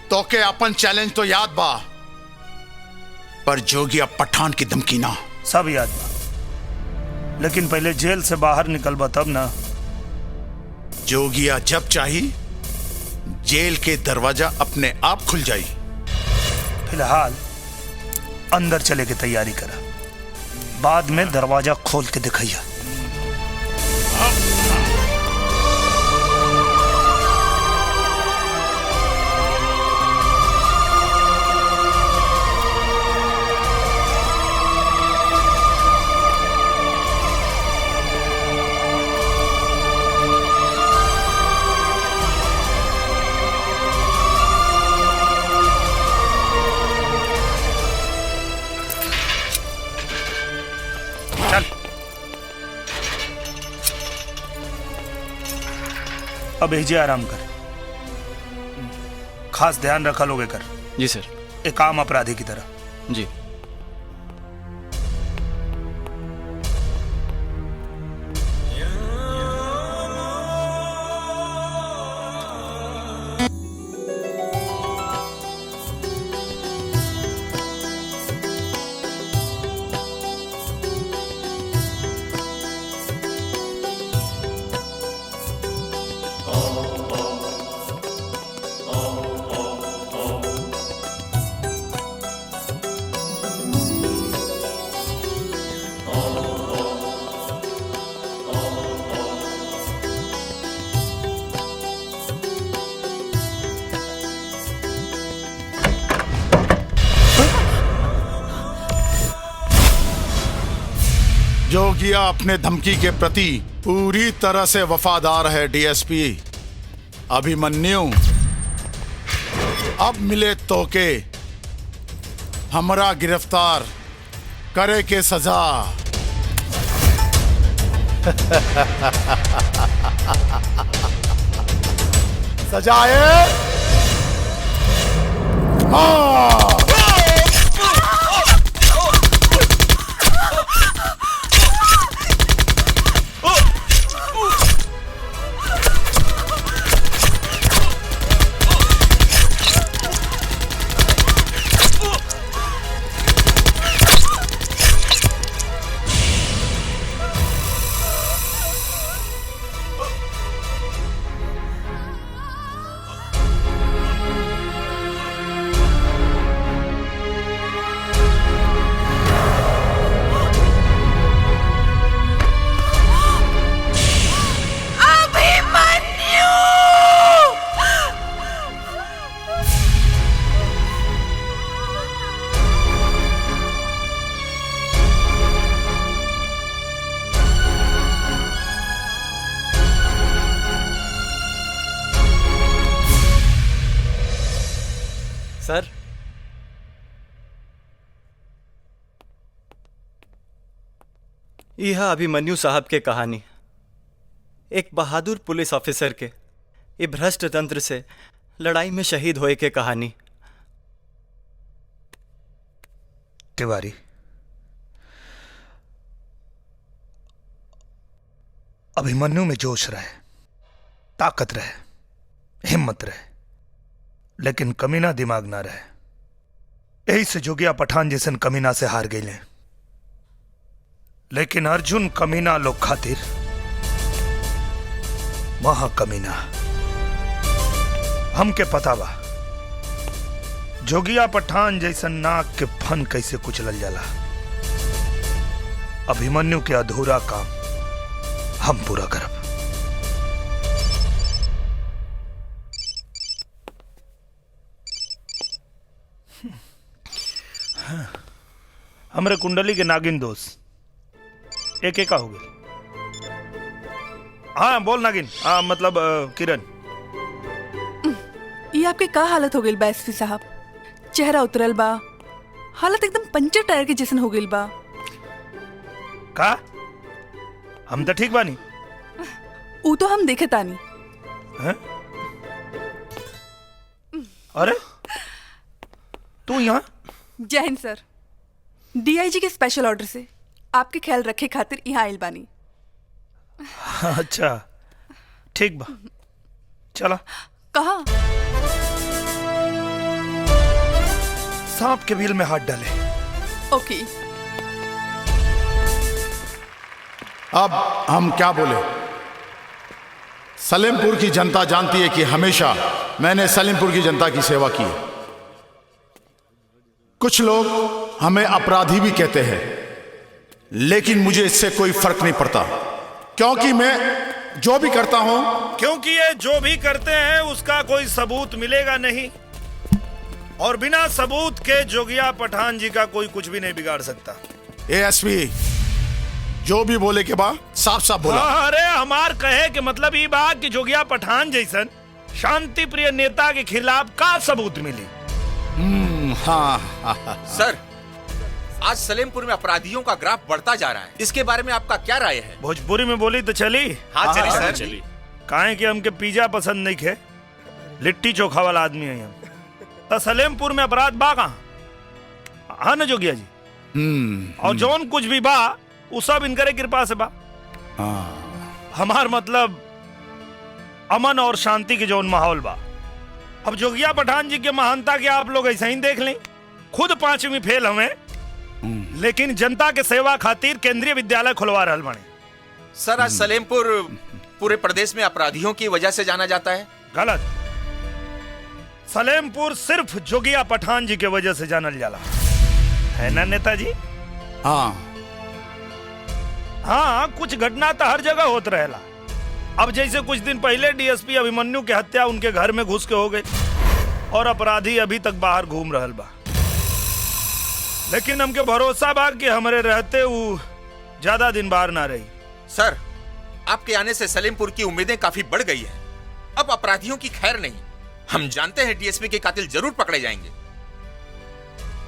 तो के अपन चैलेंज तो याद बा, पर जोगिया पठान की धमकी ना। सब याद बा, लेकिन पहले जेल से बाहर निकलबा तब ना। जोगिया जब चाही जेल के दरवाजा अपने आप खुल जाई। फिलहाल अंदर चले के तैयारी करा, बाद में दरवाजा खोल के दिखाइया। अब एजे आराम कर, खास ध्यान रखा लोगे कर। जी सर। एक आम अपराधी की तरह। जी। जोगिया अपने धमकी के प्रति पूरी तरह से वफादार है डीएसपी अभिमन्यु। अब मिले तो के हमरा गिरफ्तार करे के सजा। सजाए सर, यह अभिमन्यु साहब के कहानी, एक बहादुर पुलिस ऑफिसर के ये भ्रष्ट तंत्र से लड़ाई में शहीद होए के कहानी। तिवारी, अभिमन्यु में जोश रहे, ताकत रहे, हिम्मत रहे, लेकिन कमीना दिमाग ना रहे। यही से जोगिया पठान जैसन कमीना से हार गई। लेकिन अर्जुन कमीना लोग खातिर महा कमीना। हमके पता बा जोगिया पठान जैसन नाक के फन कैसे कुचलल जाला। अभिमन्यु के अधूरा काम हम पूरा करब। हमरे कुंडली के नागिन दोस्त एक एक हो गए। हाँ बोल नागिन। मतलब किरण। ये आपके का हालत हो गई बा एसपी साहब? चेहरा उतरल बा, हालत एकदम पंचर टायर के जैसन हो गई बा। का हम तो ठीक बानी। ऊ तो हम देखे तानी। हैं? अरे तू यहाँ? जय हिंद सर। डीआईजी के स्पेशल ऑर्डर से आपके ख्याल रखे खातिर यहाँ आइल बानी। अच्छा ठीक बा, चला। कहा? सांप के बिल में हाथ डाले। ओके। अब हम क्या बोले? सलेमपुर की जनता जानती है कि हमेशा मैंने सलेमपुर की जनता की सेवा की है। कुछ लोग हमें अपराधी भी कहते हैं, लेकिन मुझे इससे कोई फर्क नहीं पड़ता, क्योंकि मैं जो भी करता हूं, क्योंकि ये जो भी करते हैं उसका कोई सबूत मिलेगा नहीं, और बिना सबूत के जोगिया पठान जी का कोई कुछ भी नहीं बिगाड़ सकता। एएसपी जो भी बोले के बाद साफ साफ बोला। अरे हमार कहे के मतलब ये बात कि जोगिया पठान जैसन शांति प्रिय नेता के खिलाफ का सबूत मिली? हाँ। सर, आज सलेमपुर में अपराधियों का ग्राफ बढ़ता जा रहा है, इसके बारे में आपका क्या राय है? भोजपुरी में बोली तो चली। हाँ चली सर, चली। काहे कि हमके पिज्जा पसंद नहीं खे, लिट्टी चोखा वाला आदमी है हम। तो सलेमपुर में अपराध बा कहाँ? हाँ न जोगिया जी? और जौन कुछ भी बा वो सब इनकरे कृपा से बा। हमार मतलब अमन और शांति के जौन माहौल बा। अब जोगिया पठान जी के महानता के आप लोग ऐसा ही देख लें। खुद 5वीं फेल हमें, लेकिन जनता के सेवा खातिर केंद्रीय विद्यालय खुलवा रहल बने। सर, आज सलेमपुर पूरे प्रदेश में अपराधियों की वजह से जाना जाता है। गलत। सलेमपुर सिर्फ जोगिया पठान जी के वजह से जानल जाला, है ना नेताजी? हाँ हाँ, कुछ घटना तो हर जगह होत रहेला। अब जैसे कुछ दिन पहले डीएसपी अभिमन्यु की हत्या उनके घर में घुस के हो गई, और अपराधी अभी तक बाहर घूम रहल बा। लेकिन हमके भरोसा बा कि हमारे रहते वो ज्यादा दिन बाहर ना रही। सर, आपके आने से सलेमपुर की उम्मीदें काफी बढ़ गई है। अब अपराधियों की खैर नहीं। हम जानते हैं डीएसपी के कातिल जरूर पकड़े जाएंगे।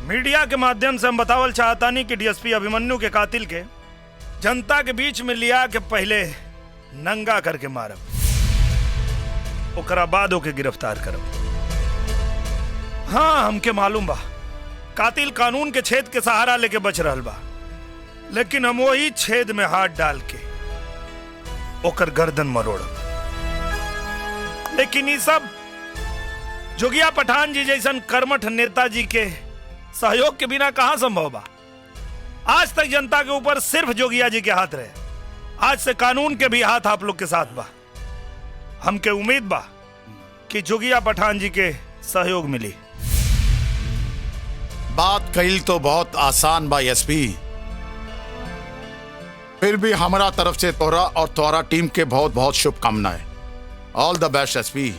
मीडिया के माध्यम से हम बतावल चाहता नहीं कि डीएसपी अभिमन्यु के कातिल के जनता के बीच में लिया के पहले नंगा करके मारब, ओकरा बाद ओके गिरफ्तार करब। हाँ, हमके मालूम बा कातिल कानून के छेद के सहारा लेके बच रहल बा, लेकिन हम वही छेद में हाथ डाल के ओकर गर्दन मरोड़ब। लेकिन ये सब जोगिया पठान जी जैसन कर्मठ नेताजी के सहयोग के बिना कहां संभव बा। आज तक जनता के ऊपर सिर्फ जोगिया जी के हाथ रहे, आज से कानून के भी हाथ आप लोग के साथ बा। हमके उम्मीद बा कि जोगिया पठान जी के सहयोग मिली। बात कही तो बहुत आसान बा एसपी, फिर भी हमारा तरफ से तोहरा और तोहरा टीम के बहुत बहुत शुभकामनाएं। ऑल द बेस्ट एसपी।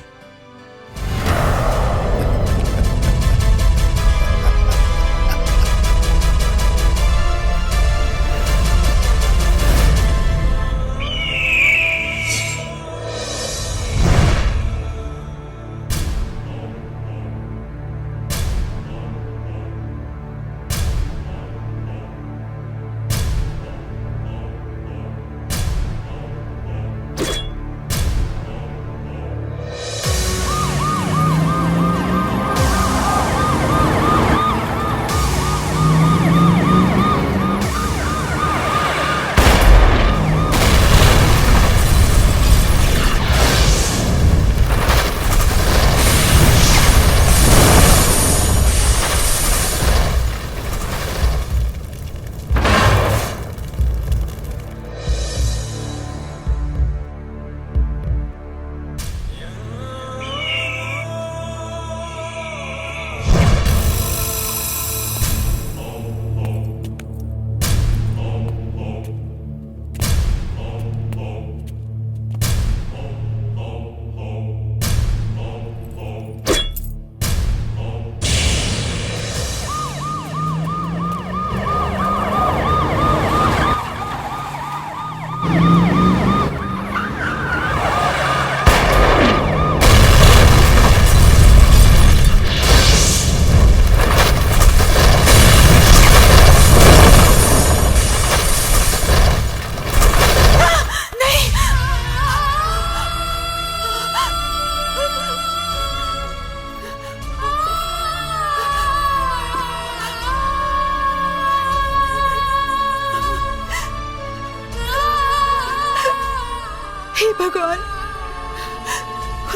भगवान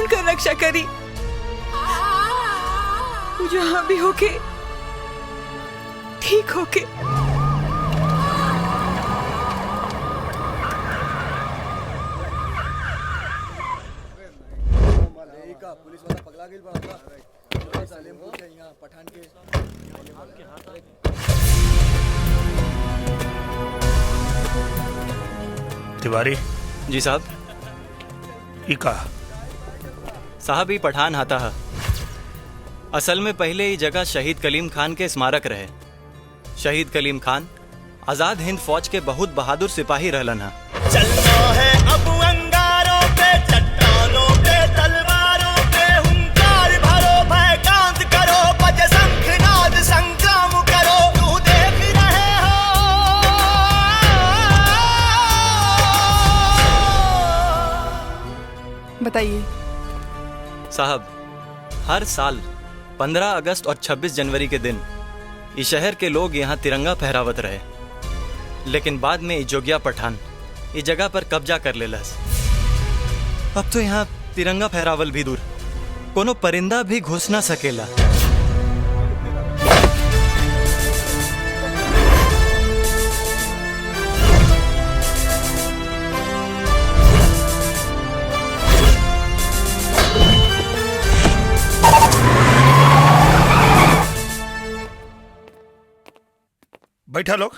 उनका रक्षा करी, वो जहां भी होके ठीक होके। पुलिस वाला पगला गेल बा सलेमपुर के यहाँ पठान के। तिवारी जी साहब। इका साहब ही पठान आता है। असल में पहले ये जगह शहीद कलीम खान के स्मारक रहे। शहीद कलीम खान आजाद हिंद फौज के बहुत बहादुर सिपाही रहलन है। चलना है अब अंगारों पे, चट्टानों पे, तलवारों पे, हुंकार भरो, भयकांत करो, बजे शंखनाद, संग्राम करो, तू देख रहे हो। बताइए साहब, हर साल 15 अगस्त और 26 जनवरी के दिन इस शहर के लोग यहाँ तिरंगा फहरावत रहे, लेकिन बाद में जोगिया पठान इस जगह पर कब्जा कर लेलस। अब तो यहाँ तिरंगा फहरावल भी दूर, कोनो परिंदा भी घुस ना सकेला। बैठा लोग,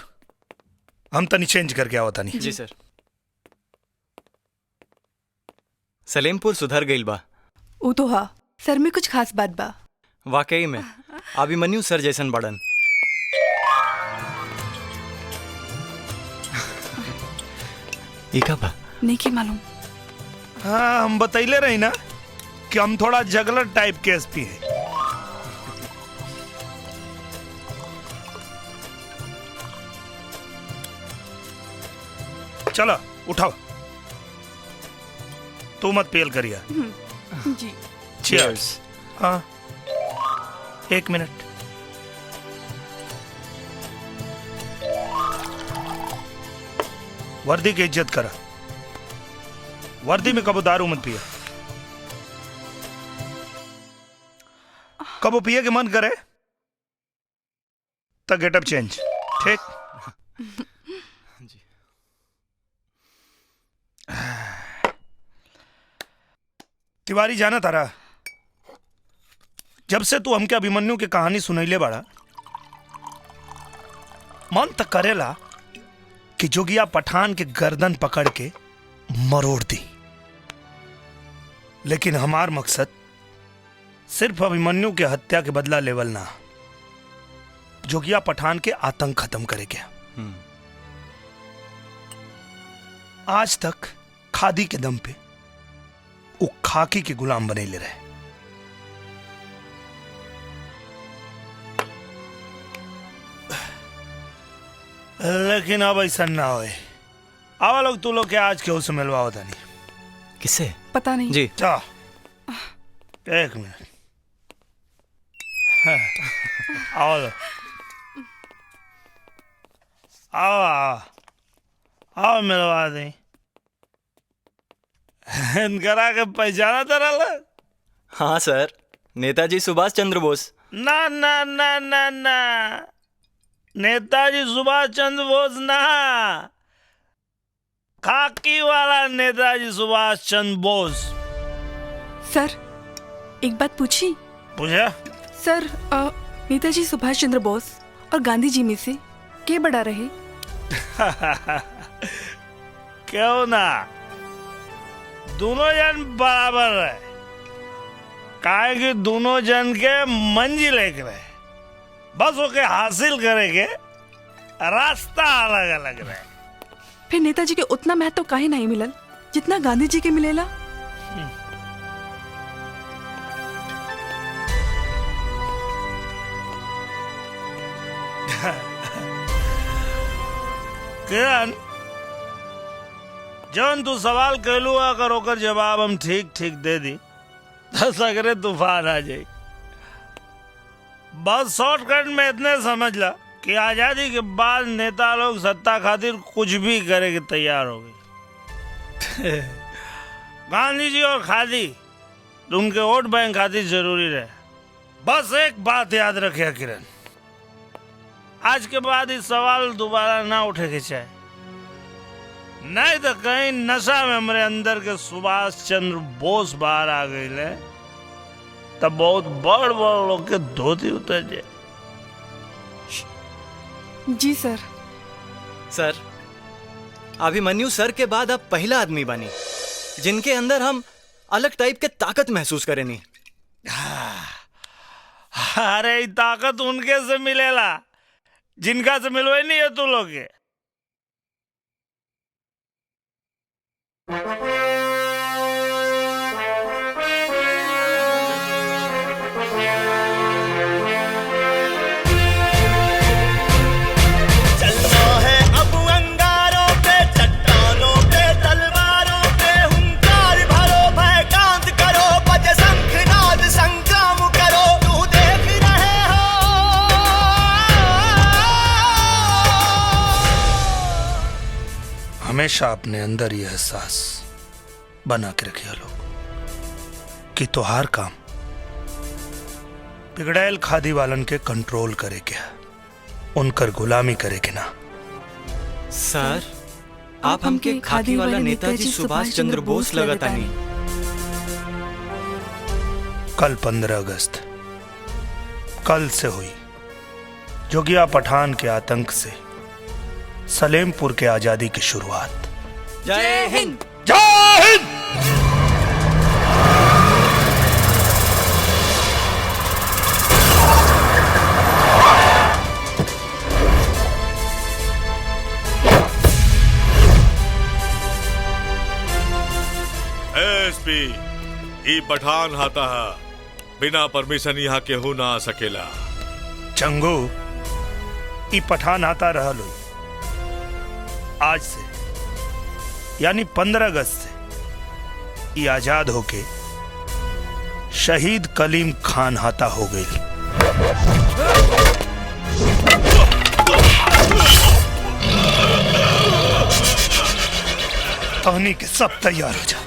हम तनी चेंज करके आओ तनी। जी सर। सलेमपुर सुधर गईल बा। वो तो हा, सर में कुछ खास बात बा। वाकई में अभिमन्यु सर जैसन बड़न। इका बा नहीं की मालूम। हाँ, हम बतैले रही ना कि हम थोड़ा जगलर टाइप के एसपी है। चलो उठाओ, तू मत पेल करिया। जी। चीयर्स। हाँ, 1 मिनट। वर्दी की इज्जत करा, वर्दी में कबो दारू मत पिया। कबो पिए के मन करे तो गेटअप चेंज, ठीक? तिवारी जाना तारा, जब से तू हमके अभिमन्यु की कहानी सुनैले बाड़ा, मन तक करेला कि जोगिया पठान के गर्दन पकड़ के मरोड़ दी। लेकिन हमार मकसद सिर्फ अभिमन्यु के हत्या के बदला लेवल ना, जोगिया पठान के आतंक खत्म करे क्या। आज तक खादी के दम पे वो खाकी के गुलाम बने ले रहे। लेकिन अब ऐसा ना होए। आवा लोग, तू लोग के आज के उसे मिलवा होता नहीं। किससे? पता नहीं। जी। चा 1 मिनट। आओ लो, आओ आओ आओ, मिलवा दे। इनकरा के पहचाना तरल? हाँ सर, नेताजी सुभाष चंद्र बोस। ना ना ना ना ना, नेताजी सुभाष चंद्र बोस ना, खाकी वाला नेताजी सुभाष चंद्र बोस। सर एक बात पूछी? पूछा? सर नेताजी सुभाष चंद्र बोस और गांधी जी में से के बड़ा रहे? क्यों ना, दोनों जन बराबर है। काहे कि दोनों जन के मंजिल एक रहे, बस ओके हासिल करेंगे रास्ता अलग अलग रहे। फिर नेताजी के उतना महत्व काहे नहीं मिलल जितना गांधी जी के मिलेला? किरण, जौन तू सवाल कहलू, अगर ओकर जवाब हम ठीक ठीक दे दी तो सगरे तूफान आ जाए। बस शॉर्टकट में इतने समझ ला कि आजादी के बाद नेता लोग सत्ता खातिर कुछ भी करे के तैयार हो गए। गांधी जी और खादी उनके वोट बैंक खातिर जरूरी रहे। बस एक बात याद रखिए किरण, आज के बाद इस सवाल दोबारा ना उठे के चाहे, नहीं तो कहीं नशा में हमारे अंदर के सुभाष चंद्र बोस बाहर आ गए तब बहुत बड़ बड़ लोग के धोती उतर जाए। जी सर। सर, अभिमन्यु सर के बाद अब पहला आदमी बनी जिनके अंदर हम अलग टाइप के ताकत महसूस करेनी। अरे ताकत उनके से मिलेला जिनका से मिलवाई नहीं है तू लोग के। चलना है अब अंगारों पे, चट्टानों पे, तलवारों पे, हुंकार भरो, भय कांत करो, बजे शंखनाद संग्राम करो, तू देख रहे हो। हमेशा अपने अंदर यह एहसास बना के रखिए लोग कि तोहार काम बिगड़ैल खादी वालन के कंट्रोल करे के, उनकर गुलामी करे के ना। सर, आप हमके खादी वाला नेताजी सुभाष चंद्र बोस लगता नहीं। कल 15 अगस्त कल से हुई जोगिया पठान के आतंक से सलेमपुर के आजादी की शुरुआत। जय हिंद। जय हिंद। एसपी ई पठान आता है, बिना परमिशन यहाँ केहू ना आ सकेला। चंगू ई पठान आता रहा लो आज से यानी 15 अगस्त से ये आजाद होके शहीद कलीम खान हाता हो गई। तहनी के सब तैयार हो जा,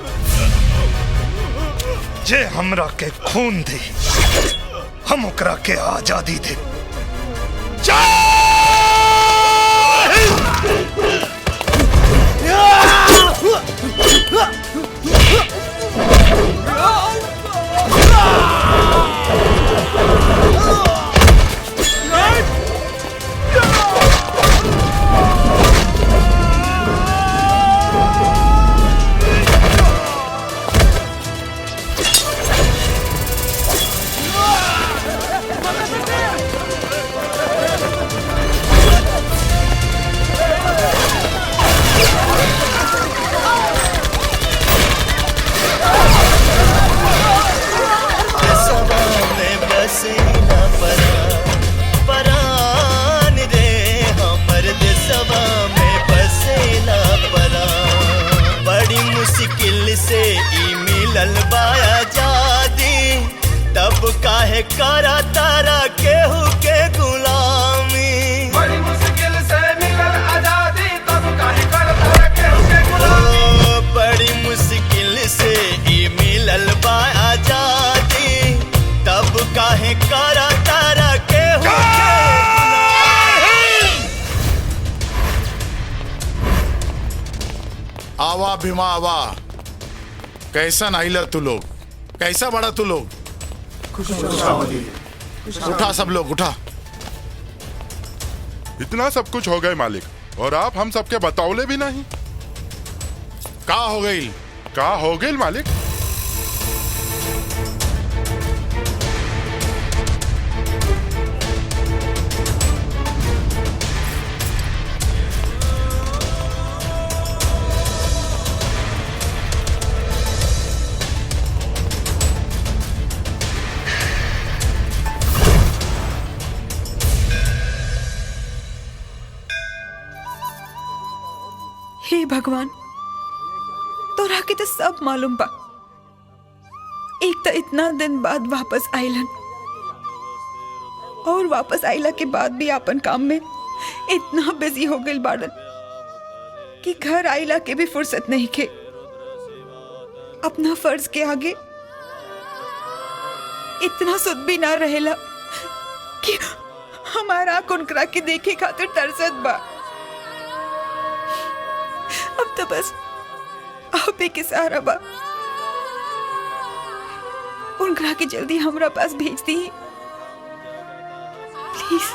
जे हमरा के खून दे हम ओकरा के आजादी दे। काहे करा तारा केहू के गुलामी, बड़ी मुश्किल से मिलल आजादी, तब काहे करा तारा केहू के गुलामी, बड़ी मुश्किल से ई मिलल बा आजादी, तब काहे करा तारा केहू के गुलामी। आवा भीमा आवा, कैसा नाइला तू लोग, कैसा बड़ा तू लोग। उठा सब लोग उठा। इतना सब कुछ हो गए मालिक, और आप हम सबके बताओले भी नहीं। का हो गई? का हो गई मालिक? हे भगवान, तोरा के तो सब मालूम बा। एक तो इतना दिन बाद वापस आइलन, और वापस आइला के बाद भी अपन काम में इतना बिजी हो गई बाड़न कि घर आइला के भी फुर्सत नहीं के। अपना फर्ज के आगे इतना सुध भी ना रहेला कि हमारा आँख उनकरा के देखे खातिर तरसत बा। अब तो बस आप के सहारा बा। उनकरा के जल्दी हमरा पास भेज दी प्लीज,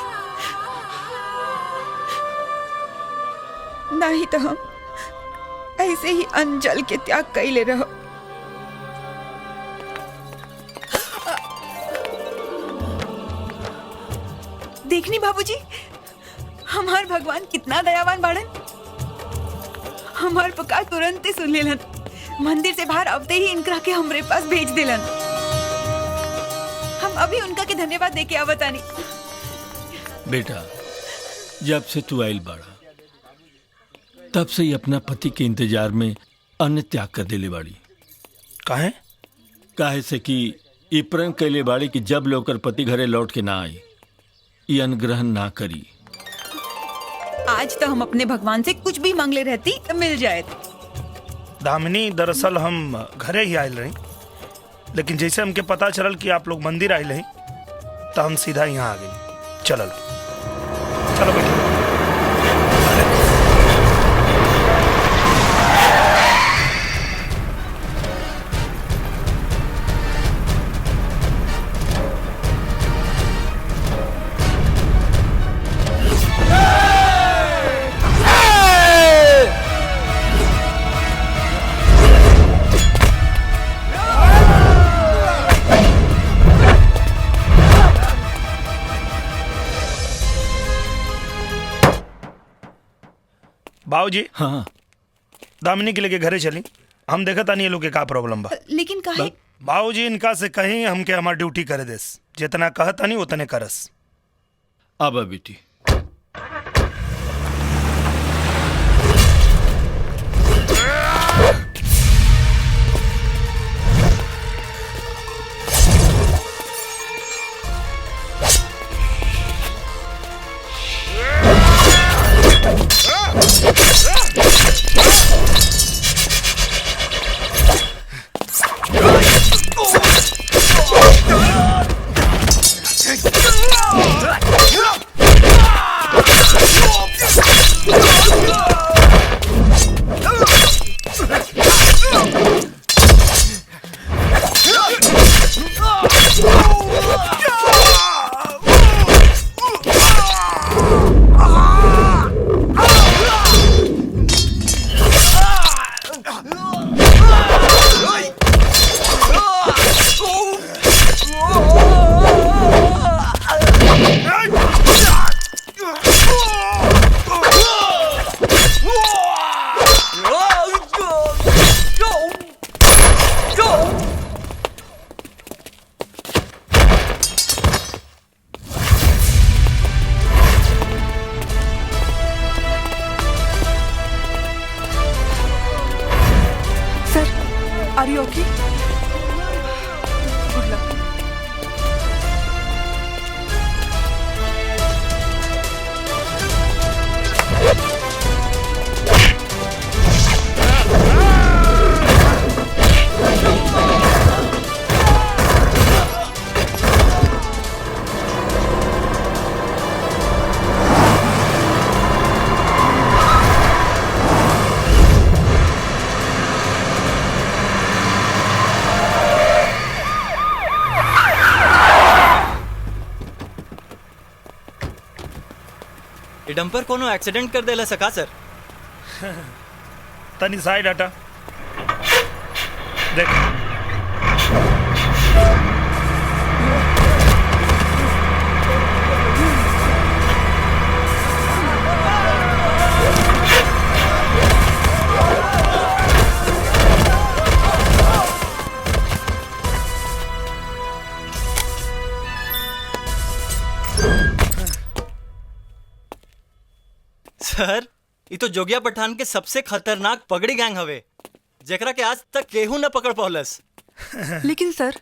नहीं तो हम ऐसे ही अनजल के त्याग कैले रहो। देखनी बाबूजी, हमार भगवान कितना दयावान बाड़न। हमार पुकार तुरंत ही सुन लेलन। मंदिर से बाहर आवते ही इनकरा के हमरे पास भेज दिलन। हम अभी उनका के धन्यवाद दे के आवतानी। बेटा, जब से तू आइल बाड़ा तब से ही अपना पति के इंतजार में अन्न त्याग कर देले बाड़ी। काहे से कि ई प्रण कैले बाड़ी कि जब लोकर पति घरे लौट के ना आई, ये अन्न ग्रहण ना करी। आज तो हम अपने भगवान से कुछ भी मांगले रहती तो मिल जाए। दामिनी, दरअसल हम घरे ही आयल रही, लेकिन जैसे हमके पता चलल कि आप लोग मंदिर आयल रही तो हम सीधा यहाँ आ गए। चलो बेटा। बाबूजी, हाँ, दामिनी के लेके घरे चली। हम देखा था नहीं ये लोग के का प्रॉब्लम बा। लेकिन काहे? बाबूजी, इनका से कहीं हमके हमार ड्यूटी करे देस। जितना कहता नहीं उतने करस। अब बेटी, Are you okay? Good luck. Dumper कोनो एक्सीडेंट कर देला सका सर। तनी साइड हटा देख। सर, ये तो जोगिया पठान के सबसे खतरनाक पगड़ी गैंग हवे, जेकरा के आज तक केहू न पकड़ पौलस। लेकिन सर,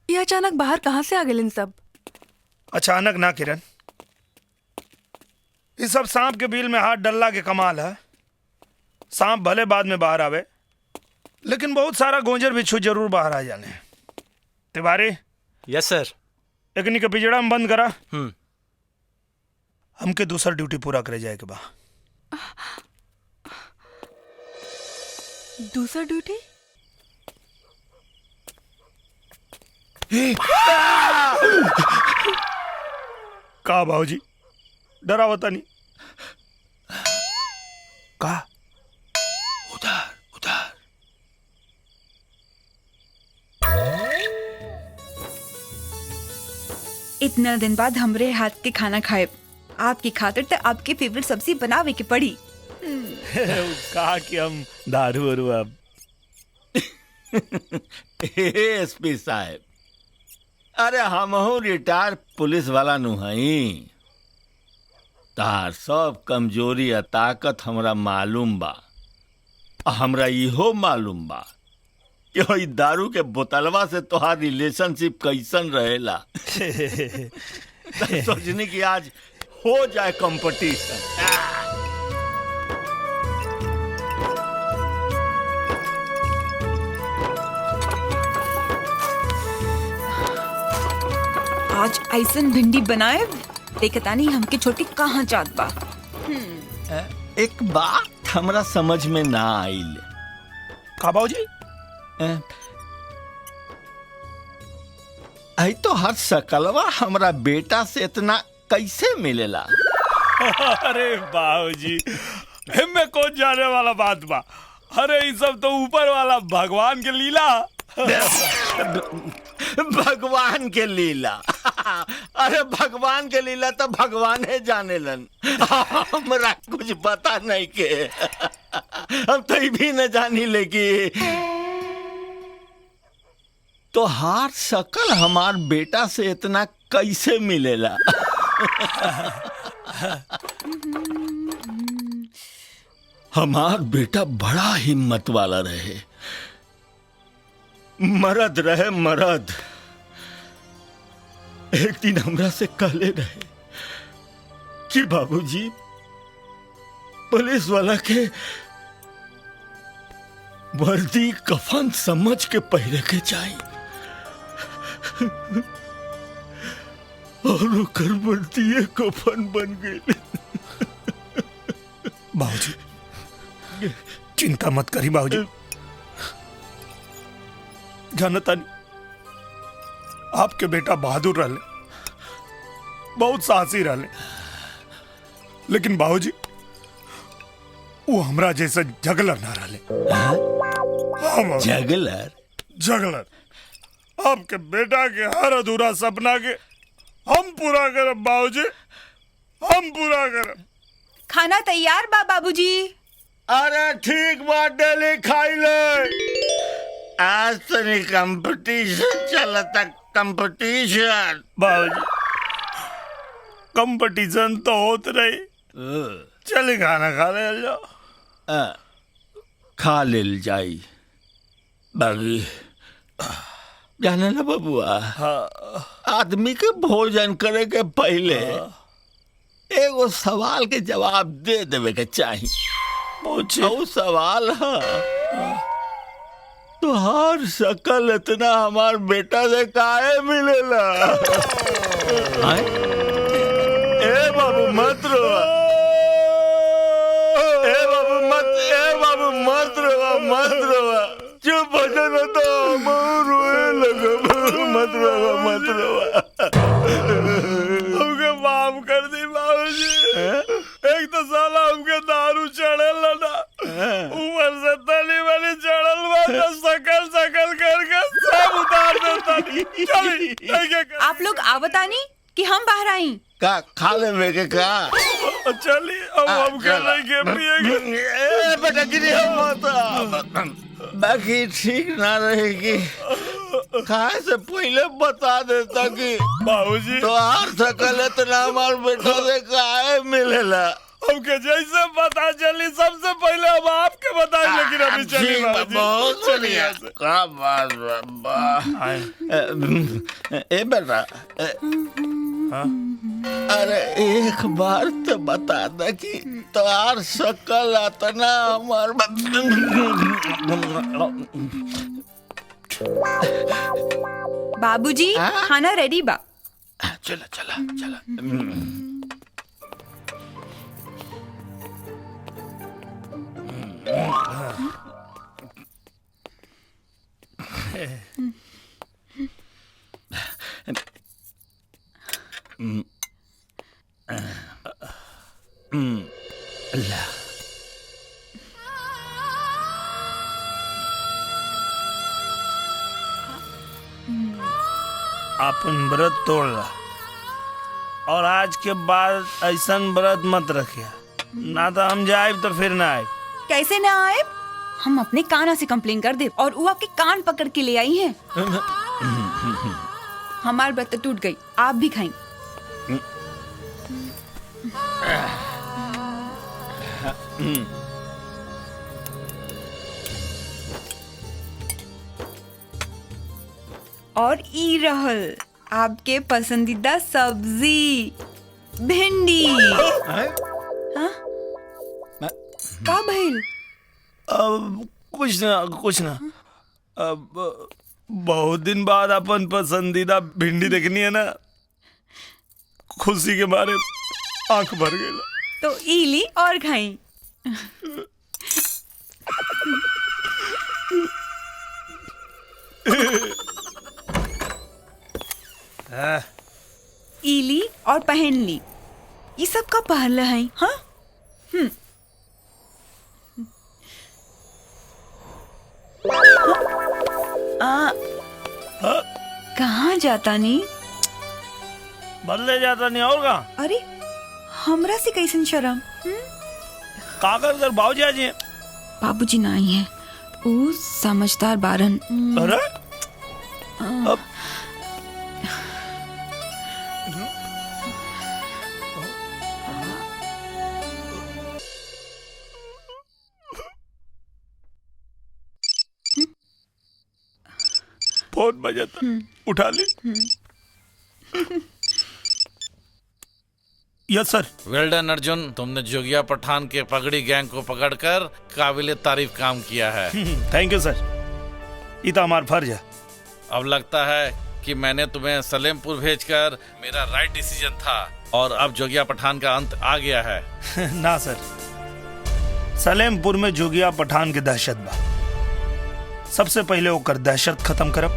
ये अचानक बाहर कहाँ से आ गए इन सब? अचानक ना किरण, इस सब सांप के बिल में हाथ डल्ला के कमाल है। सांप भले बाद में बाहर आवे, लेकिन बहुत सारा गोंजर बिच्छू जरूर बाहर आ जाने। तिवारी। यस सर। एकनी के पिजड़ा में बंद करा। हमके दूसरा ड्यूटी पूरा करे जाए के बा। दूसरा ड्यूटी? का बाबूजी डरा बता नहीं का? उधर उधर। इतना दिन बाद हमरे हाथ के खाना खाए, आपकी खातिर तो आपकी फेवरेट सब्जी बनावे के पड़ी। कहा कि हम दारू वारू अब। एसपी साहब, अरे हमहू रिटायर पुलिस वाला नु हई। तार सब कमजोरी आ ताकत हमरा मालूम बा। हमरा इहो मालूम बा कि ओई दारू के बोतलवा से तोहार रिलेशनशिप कैसन रहेला। सोचनी कि आज हो जाए कंपटीशन। आज ऐसन भिंडी बनाए देखता नहीं हमके छोटी कहाँ जात बा। एक बात हमरा समझ में ना आइल। का बाबूजी? आई तो हर शकलवा हमरा बेटा से इतना कैसे मिलेला? अरे बाबूजी, हमें कौन जाने वाला बात बा। अरे ये सब तो ऊपर वाला भगवान के लीला। भगवान के लीला? अरे भगवान के लीला तो भगवान है जानेलन। हमरा कुछ पता नहीं के। हम तो भी न जानी लेगी। तो हार शकल हमार बेटा से इतना कैसे मिलेला? हमार बेटा बड़ा हिम्मत वाला रहे, मर्द रहे मर्द। एक दिन हमरा से कहले रहे कि बाबूजी पुलिस वाला के वर्दी कफन समझ के पहरे के चाहिए। और ओकर वर्दी कफन बन गई। बाबूजी चिंता मत करी बाबूजी। जानता नहीं आपके बेटा बहादुर रहले, बहुत साहसी रहले, लेकिन बाबूजी वो हमरा जैसा जगलर ना रहले। जगलर? जगलर आपके बेटा के हर अधूरा सपना के हम पूरा करब बाबूजी, हम पूरा करब। खाना तैयार बा बाबूजी। अरे ठीक बात डेली खाई ले। आज तो नहीं कंपटीशन चलता, कंपटीशन। बाबूजी कंपटीशन तो होत रही, चले खाना खा ले जाओ। खा लेल जाई बागी। जाने ना बबुआ, आदमी के भोजन करे के पहले एगो सवाल के जवाब दे देवे के चाहिए। वो सवाल है तुहार शकल इतना हमार बेटा से काहे मिलेला? ए बाबू मत रो, ए बाबू मत रो, मत रो। चुप हो जाना तो रोए लगे। मत रो, मत रो। हमके माफ कर दी बाबूजी। एक तो साला हमके दारू चढ़ल ना, ऊपर से तली वाली चढ़ल बा, तो सकल सकल करके सब उतार देता। चली आप लोग आवतानी कि हम बाहर आई? का खा ले के का? चली अब हम के पिएंगे। बेटा गिरी मत। बाकी ठीक ना रहेगी। खाए से पहले बता देता कि बाबूजी तो हर सकल इतना हमार बेटा से काहे मिलेला। हमके जैसे पता चली सबसे पहले हम आपके बताएं, लेकिन अभी चली बहुत चलिए। का बात बाबा। ए बेटा अरे एक बार तो बता दे कि तार सकल अतना हमार बाबूजी खाना रेडी बा। चला चला चला। अल्लाह अपन व्रत तोड़ला और आज के बाद ऐसा व्रत मत रखिया, ना तो हम जाए तो फिर ना आए। कैसे ना आए? हम अपने काना से कंप्लेन कर दे और वो आपके कान पकड़ के ले आई हैं। हमारी व्रत टूट गई, आप भी खाएं। और ई रहल आपके पसंदीदा सब्जी भिंडी। हाँ? का भइल? अब कुछ ना अब बहुत दिन बाद अपन पसंदीदा भिंडी देखनी है ना, खुशी के मारे आंख भर गई। तो इली और खाई। इली और पहन ली, ये सब का पहला है। हाँ कहाँ जाता नहीं? बदले जाता नहीं और कहाँ? अरे हमरा से कैसन शर्म? काकर बाबूजी आज हैं? बाबूजी नहीं है, वो समझदार बारन। अरे अब फोन बजा था, उठा ले। यस सर। वेल डन अर्जुन, तुमने जोगिया पठान के पगड़ी गैंग को पकड़कर काबिले तारीफ काम किया है। थैंक यू सर, ये तो हमारा फर्ज है। अब लगता है कि मैंने तुम्हें सलेमपुर भेजकर मेरा राइट डिसीजन था और अब जोगिया पठान का अंत आ गया है। ना सर, सलेमपुर में जोगिया पठान के दहशत बा। सबसे पहले ओकर दहशत खत्म करब,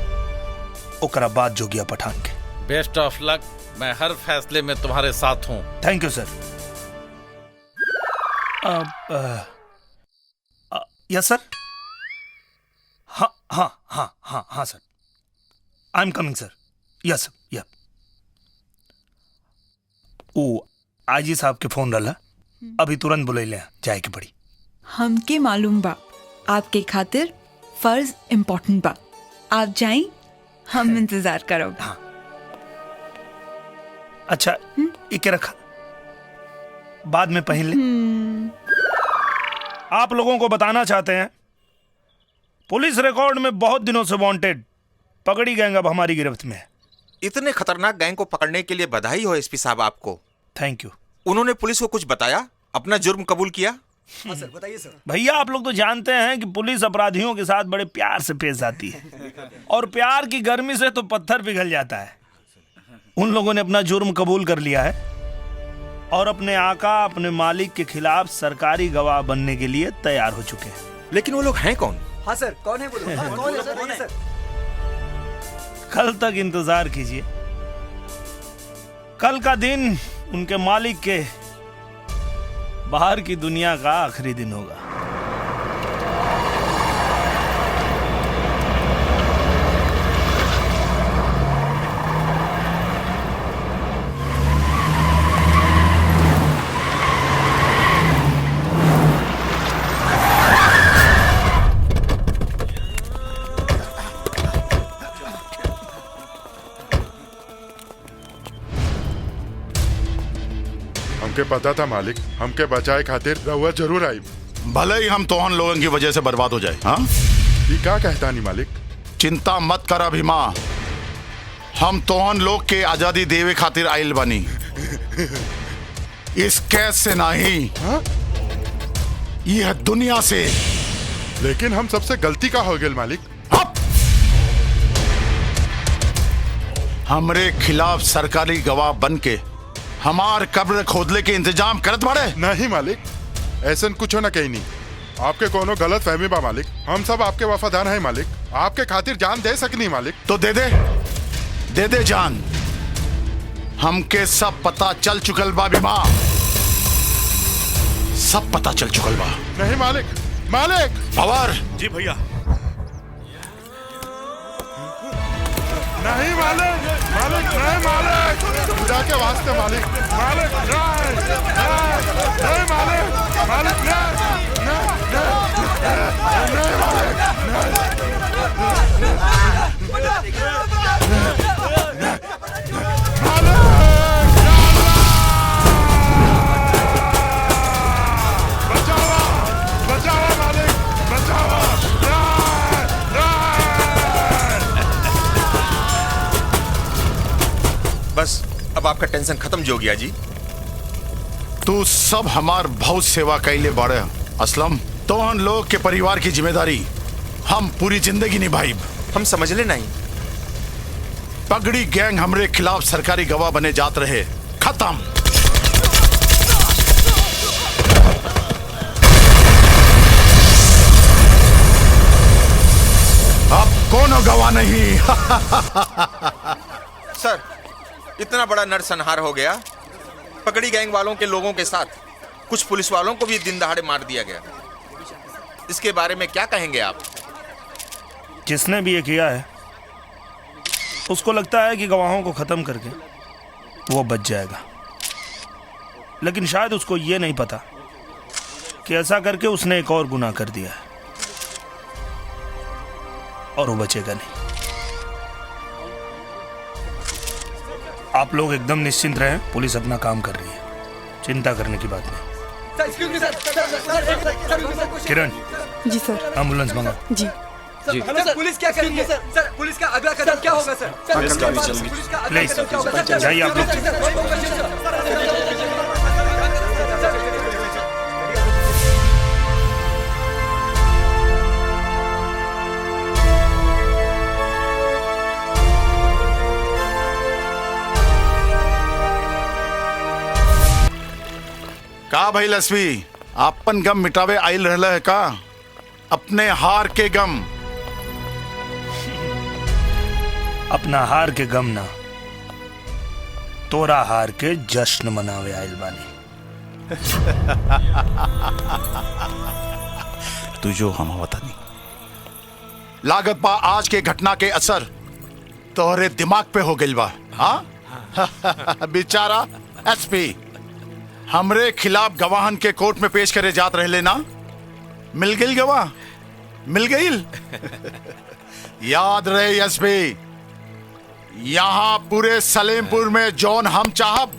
ओकरा बाद जोगिया पठान के। बेस्ट ऑफ लक, मैं हर फैसले में तुम्हारे साथ हूँ। Thank you sir. Yes sir. हाँ हाँ हाँ हाँ हाँ sir, I am coming sir. Yes sir. या ओ आजी साहब के फोन रहा, अभी तुरंत बुले ले जाए के पड़ी। हमके मालूम बा आपके खातिर फर्ज इम्पोर्टेंट बा, आप जाएं, हम इंतजार करो। हाँ अच्छा, इके रखा, बाद में पहन ले। आप लोगों को बताना चाहते हैं, पुलिस रिकॉर्ड में बहुत दिनों से वांटेड पगड़ी गैंग अब हमारी गिरफ्त में है। इतने खतरनाक गैंग को पकड़ने के लिए बधाई हो एसपी साहब आपको। Thank you. उन्होंने पुलिस को कुछ बताया, अपना जुर्म कबूल किया? हाँ सर, बताइए सर। भैया आप लोग तो जानते हैं कि पुलिस अपराधियों के साथ बड़े प्यार से पेश आती है और प्यार की गर्मी से तो पत्थर पिघल जाता है। उन लोगों ने अपना जुर्म कबूल कर लिया है और अपने आका, अपने मालिक के खिलाफ सरकारी गवाह बनने के लिए तैयार हो चुके हैं। लेकिन वो लोग हैं कौन? हाँ सर, कौन है बोलो? हाँ, कौन है सर? कौन है सर? कल तक इंतजार कीजिए, कल का दिन उनके मालिक के बाहर की दुनिया का आखिरी दिन होगा। हमके पता था मालिक, हमके बचाए खातिर रहुआ जरूर आई। भले ही हम तोहन लोगों की वजह से बर्बाद हो जाए। हाँ, ये क्या कहता नहीं मालिक? चिंता मत कर अभिमा, हम तोहन लोग के आजादी देवे खातिर आइल बनी। इस कैद से नहीं, यह दुनिया से। लेकिन हम सबसे गलती का हो गया मालिक। हमरे खिलाफ सरकारी गवाह बन के हमार कब्र खोदले के इंतजाम करत बाड़े। नहीं मालिक, ऐसा कुछ ना कहीं नहीं। आपके कोनो गलत फहमी बा मालिक। हम सब आपके वफादार हैं मालिक। आपके खातिर जान दे सकनी मालिक। तो दे दे जान। हमके सब पता चल चुकल बा बीमा, सब पता चल चुकल बा। नहीं मालिक, मालिक। भंवर। जी भैया। नहीं मालिक, मालिक नहीं मालिक, खुदा के वास्ते मालिक, मालिक नहीं, नहीं मालिक, मालिक नहीं, नहीं मालिक, बस अब आपका टेंशन खत्म जोगिया जी। तू सब हमार बहुत सेवा कैले बाड़े असलम। तो हम लोग के परिवार की जिम्मेदारी हम पूरी जिंदगी निभाई। हम समझ ले नहीं। पगड़ी गैंग हमरे खिलाफ सरकारी गवाह बने जात रहे, खत्म। अब कोनो गवाह नहीं। सर, इतना बड़ा नरसंहार हो गया। पगड़ी गैंग वालों के लोगों के साथ कुछ पुलिस वालों को भी दिन दहाड़े मार दिया गया। इसके बारे में क्या कहेंगे आप? जिसने भी ये किया है उसको लगता है कि गवाहों को खत्म करके वो बच जाएगा, लेकिन शायद उसको ये नहीं पता कि ऐसा करके उसने एक और गुनाह कर दिया है और वो बचेगा नहीं। आप लोग एकदम निश्चिंत रहें, पुलिस अपना काम कर रही है, चिंता करने की बात नहीं। किरण। जी सर। एम्बुलेंस मंगा। जी जी। सर पुलिस क्या करेंगे सर? सर पुलिस का अगला कदम क्या होगा सर? पुलिस का अगला कदम क्या होगा सर? जाइए आप लोग। का भाई लक्ष्मी, आपन गम मिटावे आइल रहला है का? अपने हार के गम। अपना हार के गम ना, तोरा हार के जश्न मनावे आइल बानी। तू जो हम बता नहीं। लागत बा आज के घटना के असर तोहरे दिमाग पे हो गइल बा। हाँ बेचारा एसपी हमरे खिलाफ गवाहन के कोर्ट में पेश करे जात रहे ना। मिल गई गवाह, मिल गई। याद रहे एसपी, यहाँ पूरे सलेमपुर में जौन हम चाहब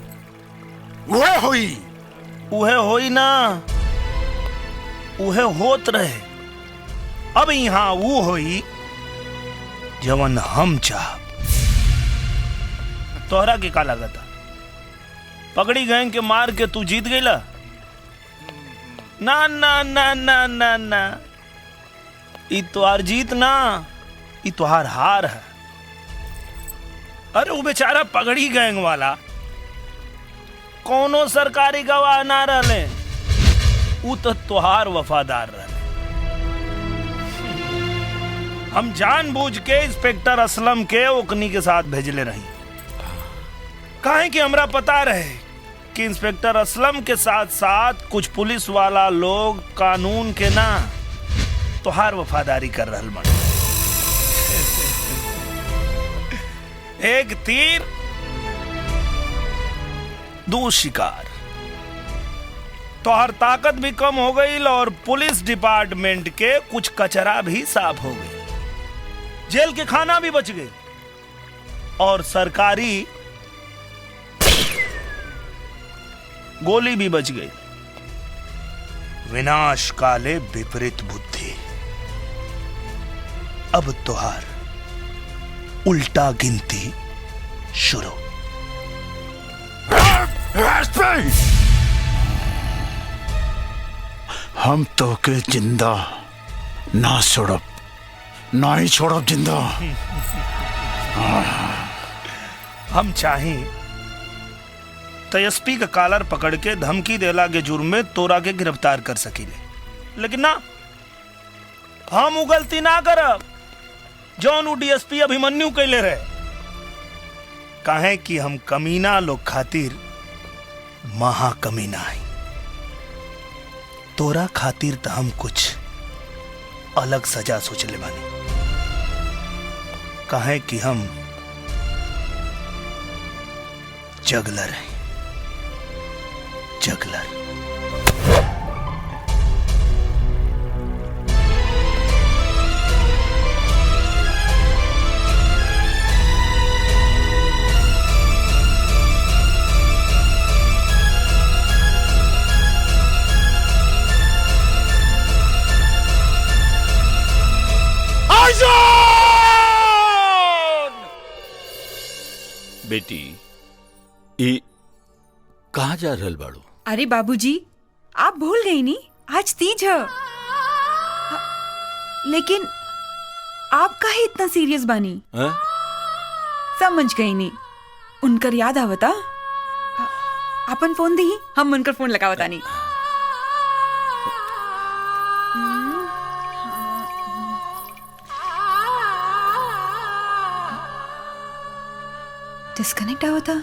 वह होई ना, उहे होत रहे। अब यहाँ वो होई जवन हम चाहब। तोहरा के का लागता? पगड़ी गैंग के मार के तू जीत गईला? ना ना ना ना ना ना, ई तोहार जीत ना, ई तोहार हार है। अरे वो बेचारा पगड़ी गैंग वाला कोनो सरकारी गवाह ना रहले, ऊ तो तोहार वफादार रहले। हम जानबूझ के इंस्पेक्टर असलम के ओकनी के साथ भेजले रही, काहे कि हमरा पता रहे कि इंस्पेक्टर असलम के साथ साथ कुछ पुलिस वाला लोग कानून के ना तोहार वफादारी कर रहल बन। एक तीर दो शिकार। तोहर ताकत भी कम हो गई और पुलिस डिपार्टमेंट के कुछ कचरा भी साफ हो गई, जेल के खाना भी बच गए और सरकारी गोली भी बच गई। विनाश काले विपरीत बुद्धि। अब तोहार उल्टा गिनती शुरू। नहीं, हम तो के जिंदा ना छोड़ब, ना ही छोड़ब जिंदा। हम चाहें तो एसपी का कॉलर पकड़ के धमकी देला के जुर्म में तोरा के गिरफ्तार कर सकीले, लेकिन ना, हम उ गलती ना करब जौन उ डीएसपी अभिमन्यु कैले रहे। काहे कि हम कमीना लोग खातिर महा कमीना है। तोरा खातिर तो हम कुछ अलग सजा सोच ले बानी। काहे कि हम जगलर है, जगलर। बेटी, ई कहाँ जा रहल बाड़ू? अरे बाबूजी, आप भूल गई नी, आज तीज है। लेकिन आप काहे इतना सीरियस बानी? समझ गई नी, उनकर याद आवता। अपन फोन दी, हम उनकर फोन लगावता नी। डिस्कनेक्ट आवता।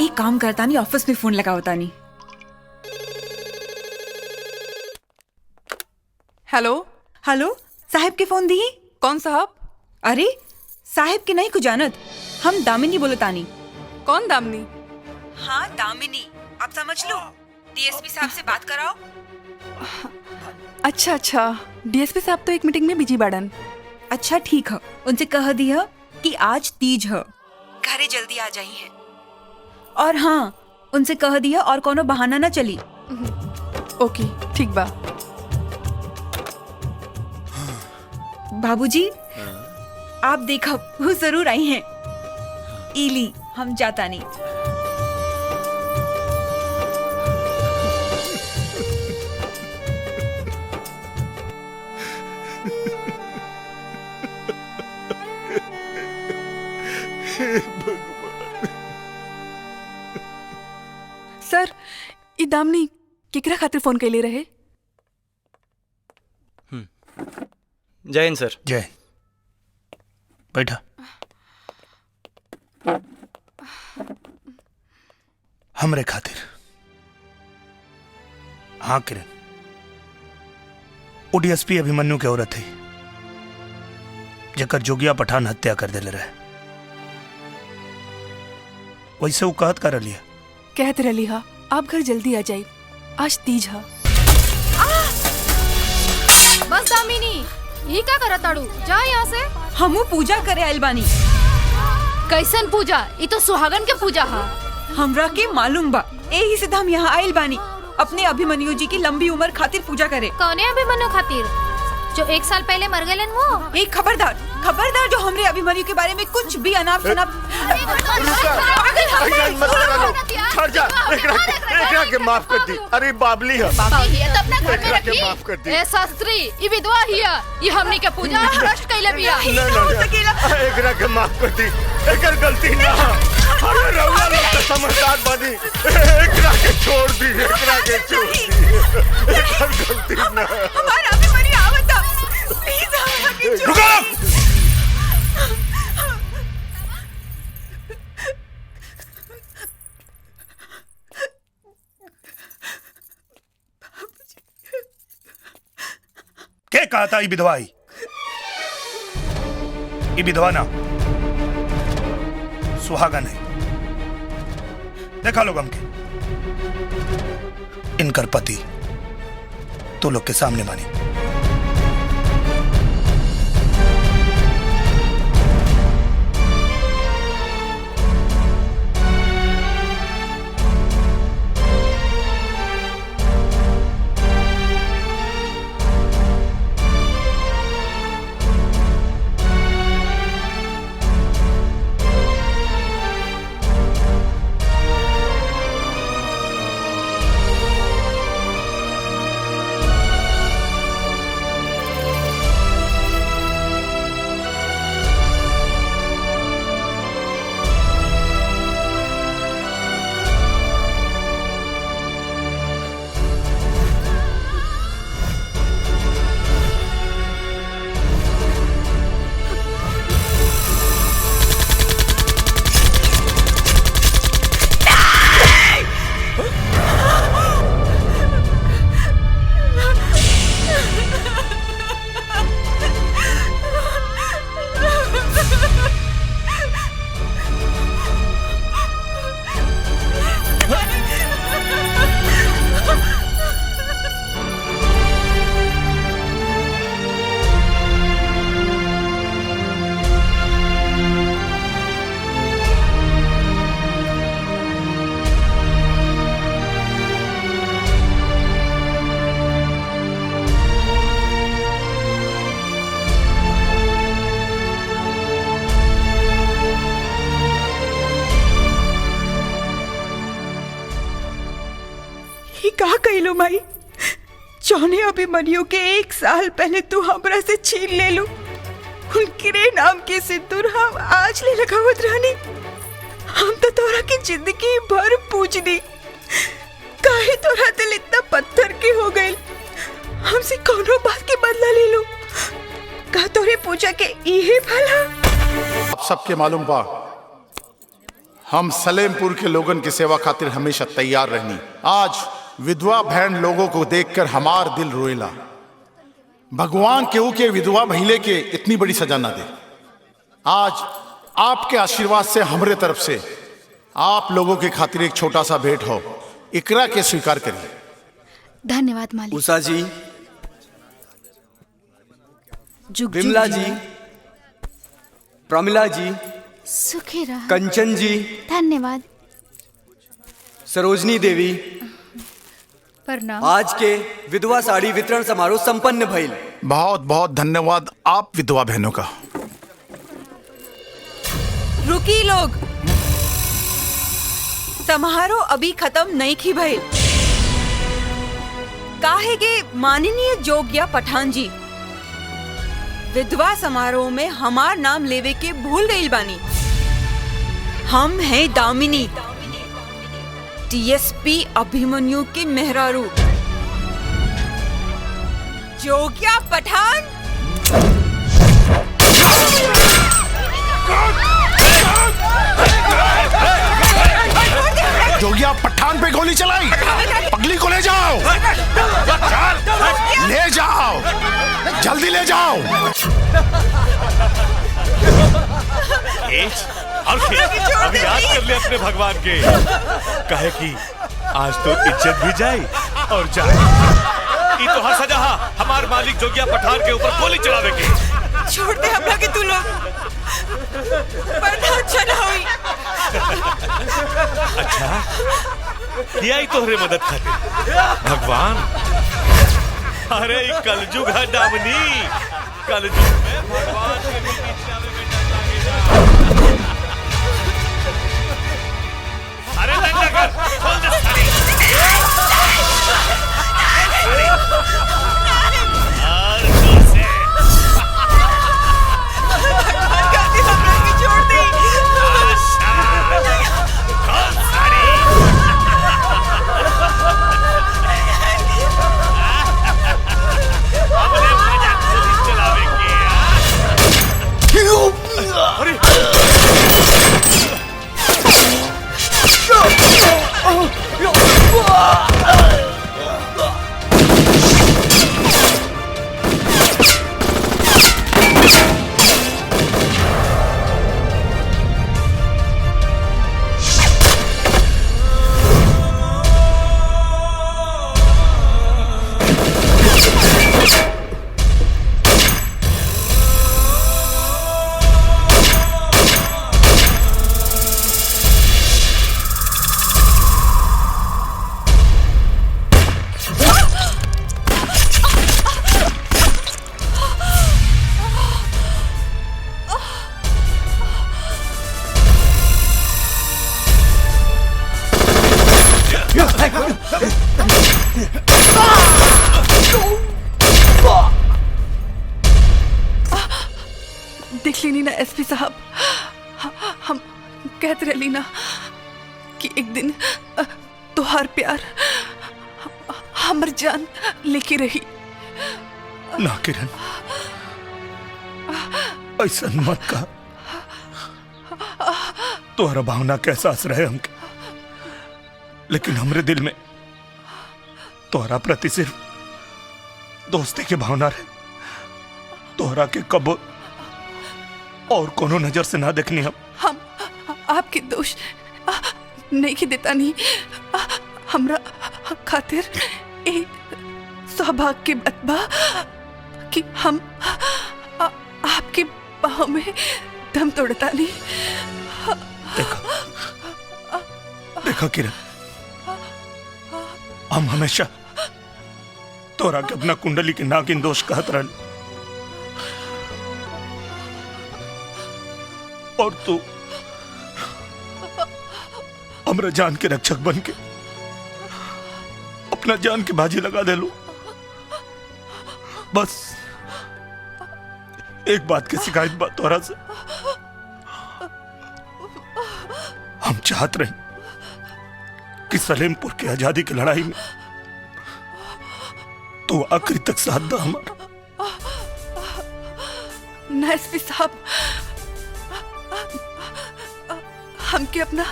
एक काम करता नहीं, ऑफिस में फोन लगावता नहीं। हेलो हेलो, साहब के फोन दी। कौन साहब? अरे साहब के नहीं को जानत, हम दामिनी बोलतानी। कौन दामिनी? हाँ दामिनी, आप समझ लो। डीएसपी साहब से बात कराओ। अच्छा अच्छा, डीएसपी साहब तो एक मीटिंग में बिजी बाड़न। अच्छा ठीक है, उनसे कह दिया कि आज तीज है, घरे जल्दी आ जाई है। और हाँ, उनसे कह दिया और कोनो बहाना ना चली। ओके ठीक बा। बाबूजी, आप देखा वो जरूर आई हैं। इली, हम जाता नहीं। सर, ई दामनी केकरा खातिर फोन कैले रहे? जय हिंद सर। जय। बैठा। हमरे खातिर। हाँ किरण, वो डीएसपी अभिमन्यु के औरत है जकर जोगिया पठान हत्या कर देले रहे। वैसे वो कहत कर लिया। कहत रही हा, आप घर जल्दी आ जाए, आज तीज हा। बस दामिनी, ये क्या करत ताड़ू? जा यहाँ से। हमू पूजा करे आइल बानी। कैसन पूजा? ये तो सुहागन के पूजा हा। हमरा के मालूम बा, यही से हम यहाँ आइल बानी अपने अभिमन्यु जी की लंबी उम्र खातिर पूजा करे। कौने अभिमन्यु खातिर? जो 1 साल पहले मर गए वो? एक खबरदार, खबरदार जो हमरे अभिमन्यु के बारे में कुछ भी अनाप शनाप। एकरा के माफ कर दी। अरे बाबली है। एकरा के माफ कर दी। ए शास्त्री, ई विधवा हिया, ई हमनी के पूजा भ्रष्ट कइले बिया। एकरा के माफ कर दी, एकर गलती ना। अरे रउआ लोग तो समझदार बानी, एकरा के छोड़ दी, एकरा के छोड़ दी, एकर गलती ना। हमारा अभिमन्यु आवता, प्लीज हमरा के छोड़ दी। क्या कहा था? ये विधवा, ये विधवा ना सुहागन है। देखा लोग हमके, इनकर पति तो लोग के सामने माने। ई का कहलो माई? जौने अभिमन्यु के 1 साल पहले तू हमरा से छीन ले लो, उनके नाम के सिंदूर हम आज ले लगावत रहनी। हम तो तोरा की जिंदगी भर पूजनी, काहे तोरा दिल इतना पत्थर के हो गए? हमसे कौनो बात के बदला ले लो, का तोरे पूजा के इहे भला? आप सबके मालूम बा हम सलेमपुर के लोगन की सेवा खातिर हमेशा तैयार रहनी। आज विधवा बहन लोगों को देखकर हमार दिल रोएला। भगवान केहू के विधवा भइले के इतनी बड़ी सजा ना दे। आज आपके आशीर्वाद से हमरे तरफ से आप लोगों के खातिर एक छोटा सा भेंट हो, इकरा के स्वीकार करिए। धन्यवाद मालिक। उषा जी, विमला जी, प्रमिला जी, सुखी रहा। कंचन जी, धन्यवाद। सरोजनी देवी, प्रणाम। आज के विधवा साड़ी वितरण समारोह संपन्न भइल। बहुत बहुत धन्यवाद आप विधवा बहनों का। रुकी लोग, समारोह अभी खत्म नहीं की भइल। काहे के माननीय जोग्या पठान जी विधवा समारोह में हमार नाम लेवे के भूल गई बानी। हम हैं दामिनी, डीएसपी अभिमन्यु के मेहरारू जोग्या पठान। जोगिया पठान पे गोली चलाई, पगली को ले जाओ, ले जाओ, जल्दी ले जाओ। और अभी याद कर ले अपने भगवान के, कहे कि आज तो इज्जत भी जाए और जाए। ये तो हर सजा हमार मालिक जोगिया पठान के ऊपर गोली चलावे के। छोड़ दे हमरा के तू लोग, बर्दाश्त अच्छा ना हुई। अच्छा, यही तोहरे मदद खातिर भगवान। अरे कलयुग है दामिनी, कलयुग में भगवान के भी पीछे में बेटा। अरे लंगा कर, खोल दे सारी। और जोर से छोड़ दे। खोल सारी। हमने मजा गोली चलावे के। अरे देख ली ना एसपी साहब, हम कहते रही ना कि एक दिन तोहार प्यार हमर जान लेके रही। ना किरण, ऐसा मत कहा। तोहरा भावना का एहसास रहे हमके, लेकिन हमरे दिल में तोहरा प्रति सिर्फ दोस्ती की भावना रहे। तोहरा के कब और कोनो नजर से ना देखनी। हम आपके दोष नहीं की देता नहीं। हमरा खातिर एक सौभाग्य के बतबा कि हम आपके बाहों में दम तोड़ता नहीं। देखा किरण, हम हमेशा तोरा के अपना कुंडली के नागिन दोष कहत रहन, और तू हमरा जान के रक्षक बन के अपना जान की बाजी लगा दे लू। बस एक बात की शिकायत बात तोहरा से, हम चाहत रहे कि सलेमपुर की आजादी की लड़ाई में तो आखिरी तक साथ दा हमारा। ना एसपी साहब, हमके अपना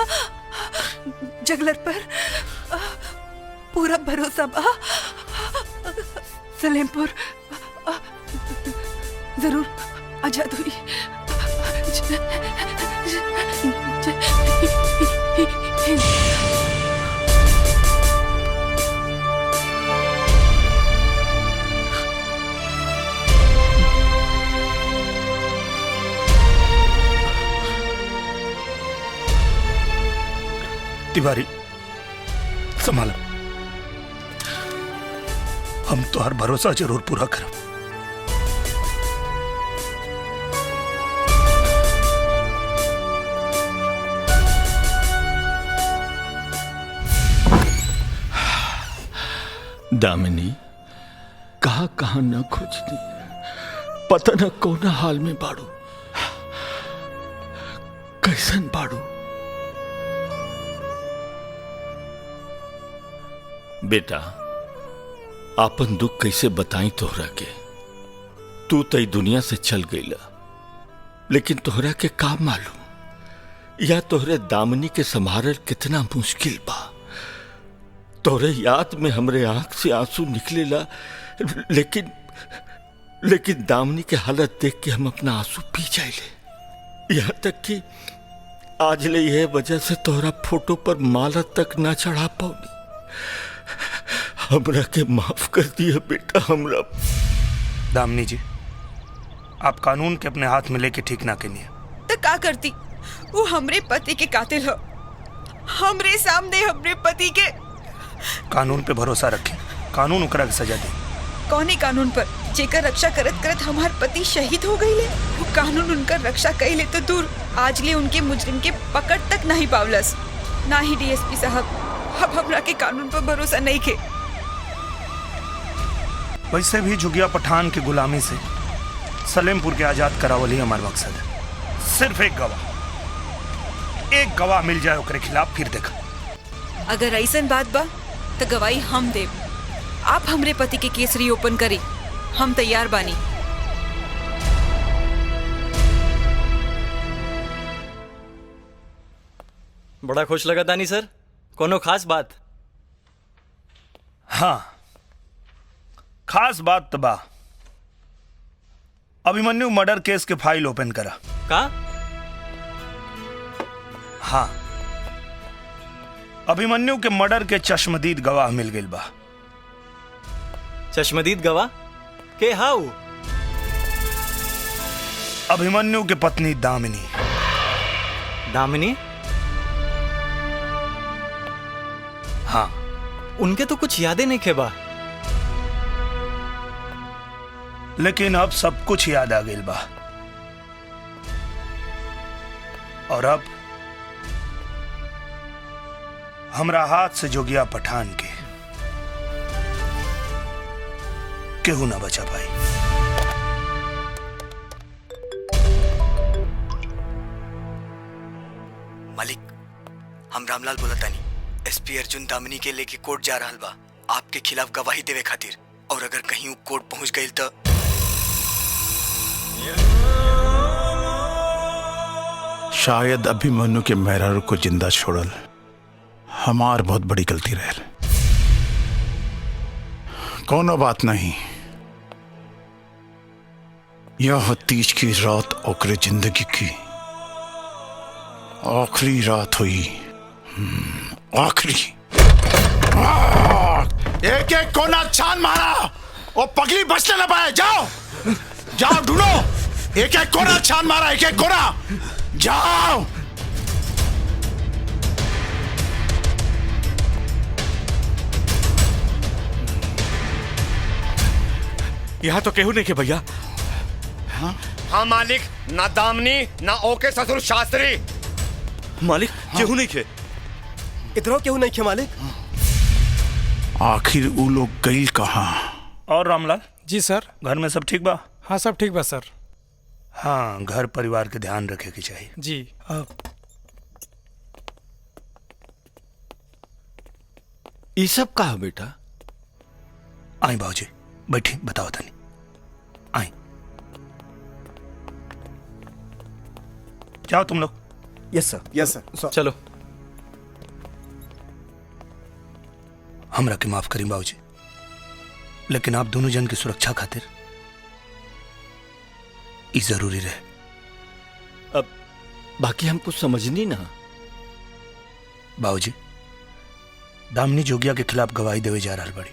जगलर पर पूरा भरोसा बा। सलेमपुर जरूर आजाद हुई। तिवारी संभाल, हम तो हर भरोसा जरूर पूरा करब। दामिनी कहाँ कहाँ न खोजनी, पता न कौन हाल में बाड़ू, कैसन बाड़ू। बेटा आपन दुख कैसे बताई तोहरा के। तू तई दुनिया से चल गईला, लेकिन तोहरा के का मालूम या तोहरे दामिनी के संभारल कितना मुश्किल बा। तोहरे याद में हमरे आंख से आंसू निकलेला, लेकिन दामिनी के हालत देख के हम अपना आंसू पी जाइले। यहाँ तक कि आज ले यह वजह से तोहरा फोटो पर माला तक ना चढ़ा पाऊनी। हमरा के माफ कर दिया बेटा। हमरा दामिनी जी, आप कानून के अपने हाथ में लेके ठीक ना करिए। तो का करती, वो हमरे पति के कातिल हो। हमरे सामने हमरे पति के। कानून पे भरोसा रखें, कानून ओकरा के सजा दे। कौने कानून पर जेकर रक्षा करत करत हमार पति शहीद हो गईले? वो कानून उनकर रक्षा कईले तो दूर, आज ले उनके मुजरिम के पकड़ तक नहीं पावलस। ना ही डीएसपी साहब, अब हमरा के कानून पर भरोसा नहीं के। वैसे भी जुगिया पठान की गुलामी से सलेमपुर के आजाद करावल ही हमारा मकसद है। सिर्फ एक गवाह मिल जाए ओकरे खिलाफ, फिर देखा। अगर ऐसन बात बा तो गवाही हम देव। आप हमरे पति के केस रीओपन करी, हम तैयार बानी। बड़ा खुश लगा दानी सर, कोनो खास बात? हाँ, खास बात तो बा। अभिमन्यु मर्डर केस के फाइल ओपन करा। का? हाँ, अभिमन्यु के मर्डर के चश्मदीद गवाह मिल गई बा। चश्मदीद गवाह के हाउ? अभिमन्यु के पत्नी दामिनी। दामिनी? हाँ। उनके तो कुछ यादें नहीं खे बा। लेकिन अब सब कुछ याद आ गई बा। और अब हमरा हाथ से जोगिया पठान के केहू ना बचा पाई। मालिक, हम रामलाल बोला तानी। एसपी अर्जुन दामिनी के लेके कोर्ट जा रहा बा आपके खिलाफ गवाही देवे खातिर। और अगर कहीं कोर्ट पहुंच गई तो शायद अभिमन्यु के मेहरारू को जिंदा छोड़ल हमार बहुत बड़ी गलती रहल। कोनो बात नहीं, यह तीज की रात ओकरे जिंदगी की आखिरी रात हुई। आखिरी। एक एक कोना छान मारा, वो पगली बचने न पाए। जाओ जाओ ढूंढो, एक एक कोना छान मारा, एक एक कोना। जाओ। यहाँ तो केहू नहीं के भैया। हाँ मालिक, ना दामनी ना ओके ससुर शास्त्री। मालिक केहू नहीं खे। इधरों केहू नहीं खे मालिक। आखिर वो लोग गई कहाँ? और रामलाल? जी सर। घर में सब ठीक बा? हाँ सब ठीक बा सर। हाँ, घर परिवार के ध्यान रखे के चाहिए। जी। ये सब का है बेटा? आई बाबूजी, बैठी, बताओ तनी। आई, जाओ तुम लोग। यस सर, यस सर। चलो। हमरा के माफ करी बाबूजी, लेकिन आप दोनों जन की सुरक्षा खातिर ई जरूरी रहे। अब बाकी हम कुछ समझनी ना। बाबूजी, दामिनी जोगिया के खिलाफ गवाही देवे जा रहा बड़ी,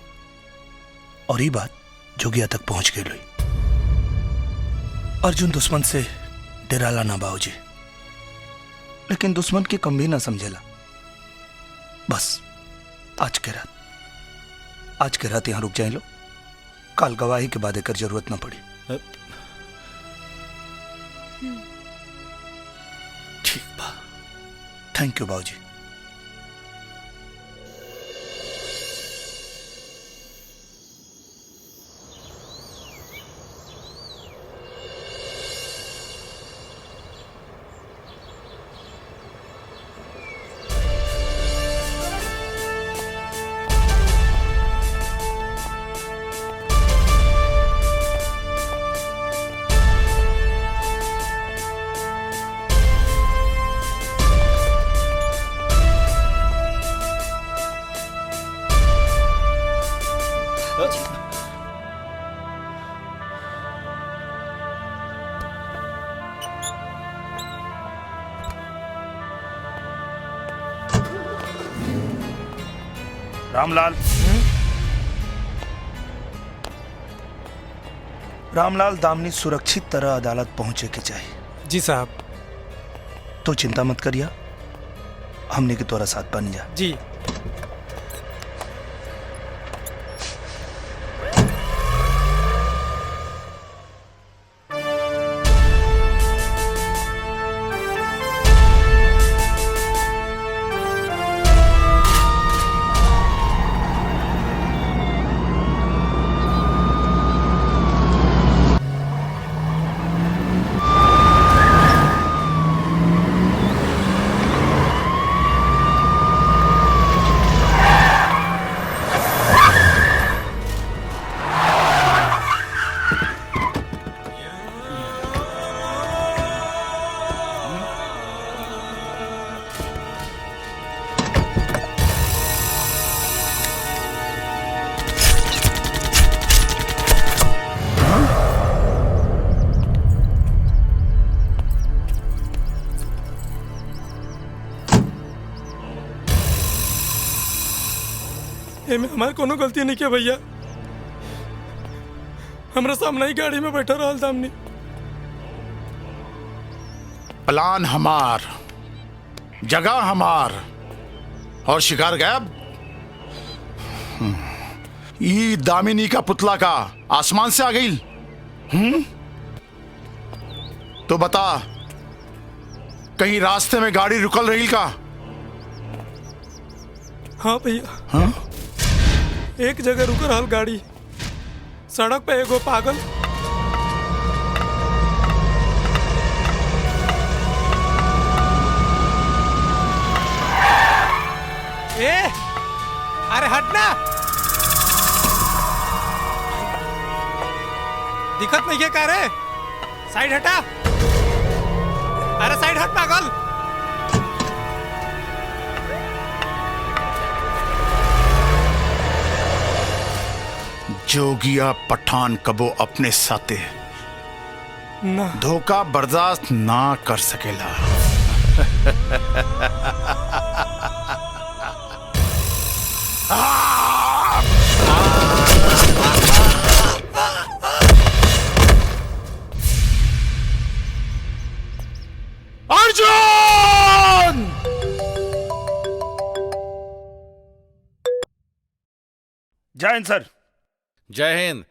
और ये बात जोगिया तक पहुंच गई लोई। अर्जुन दुश्मन से डराला ना बाबूजी, लेकिन दुश्मन की कम भी ना समझेला। बस आज के रात यहां रुक जाए लो, कल गवाही के बाद एकर जरूरत ना पड़ी। ठीक बा। थैंक यू बाबूजी। रामलाल, रामलाल, दामिनी सुरक्षित तरह अदालत पहुंचे के चाहिए। जी साहब। तो चिंता मत करिया, हमने के तोरा साथ बन जा। जी। में हमारे कोनो गलती नहीं किया भैया। हमरा सामने ही गाड़ी में बैठा रहा दामिनी। प्लान हमार, जगह हमार, और शिकार गायब। ये दामिनी का पुतला का आसमान से आ गई। तो बता, कहीं रास्ते में गाड़ी रुकल रही का? हाँ भैया। हाँ? एक जगह रुक रहा गाड़ी, सड़क पे एगो पागल अरे हटना, दिक्कत नहीं है क्या रे? साइड हटा। अरे साइड हट पागल। जोगिया पठान कबो अपने साथे धोखा बर्दाश्त ना कर सकेला। अर्जुन! जय हिंद सर। जय हिंद।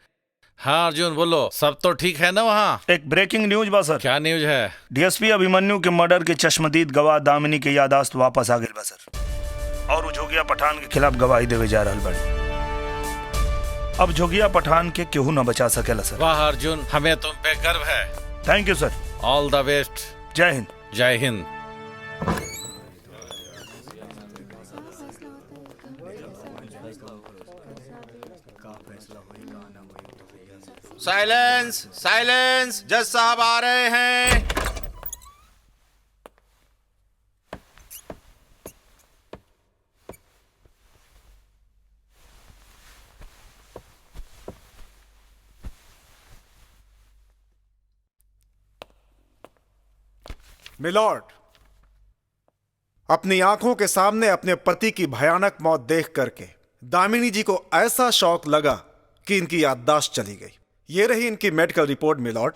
हाँ अर्जुन बोलो, सब तो ठीक है ना वहाँ? एक ब्रेकिंग न्यूज बा सर। क्या न्यूज है? डीएसपी अभिमन्यु के मर्डर के चश्मदीद गवाह दामिनी के यादाश्त वापस आ गए बा सर, और जोगिया पठान के खिलाफ गवाही देवे जा रहा बड़ी। अब जोगिया पठान के केहू न बचा सकेला सर। वाह अर्जुन, हमें तुम पे गर्व है। Thank you sir. All the best. जय हिंद। जय हिंद। साइलेंस साइलेंस, जज साहब आ रहे हैं। मिलॉर्ड, अपनी आंखों के सामने अपने पति की भयानक मौत देख करके दामिनी जी को ऐसा शौक लगा कि इनकी याददाश्त चली गई। ये रही इनकी मेडिकल रिपोर्ट मिलॉर्ड।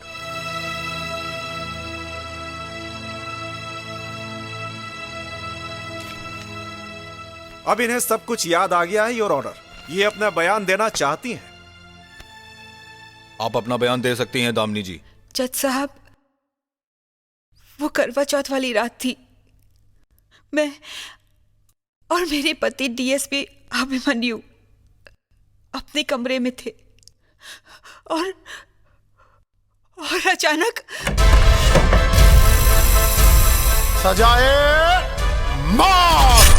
अब इन्हें सब कुछ याद आ गया है, योर ऑर्डर। ये अपना बयान देना चाहती हैं। आप अपना बयान दे सकती हैं दामिनी जी। जज साहब, वो करवा चौथ वाली रात थी। मैं और मेरे पति डीएसपी अभिमन्यु अपने कमरे में थे और अचानक सजाए मौत।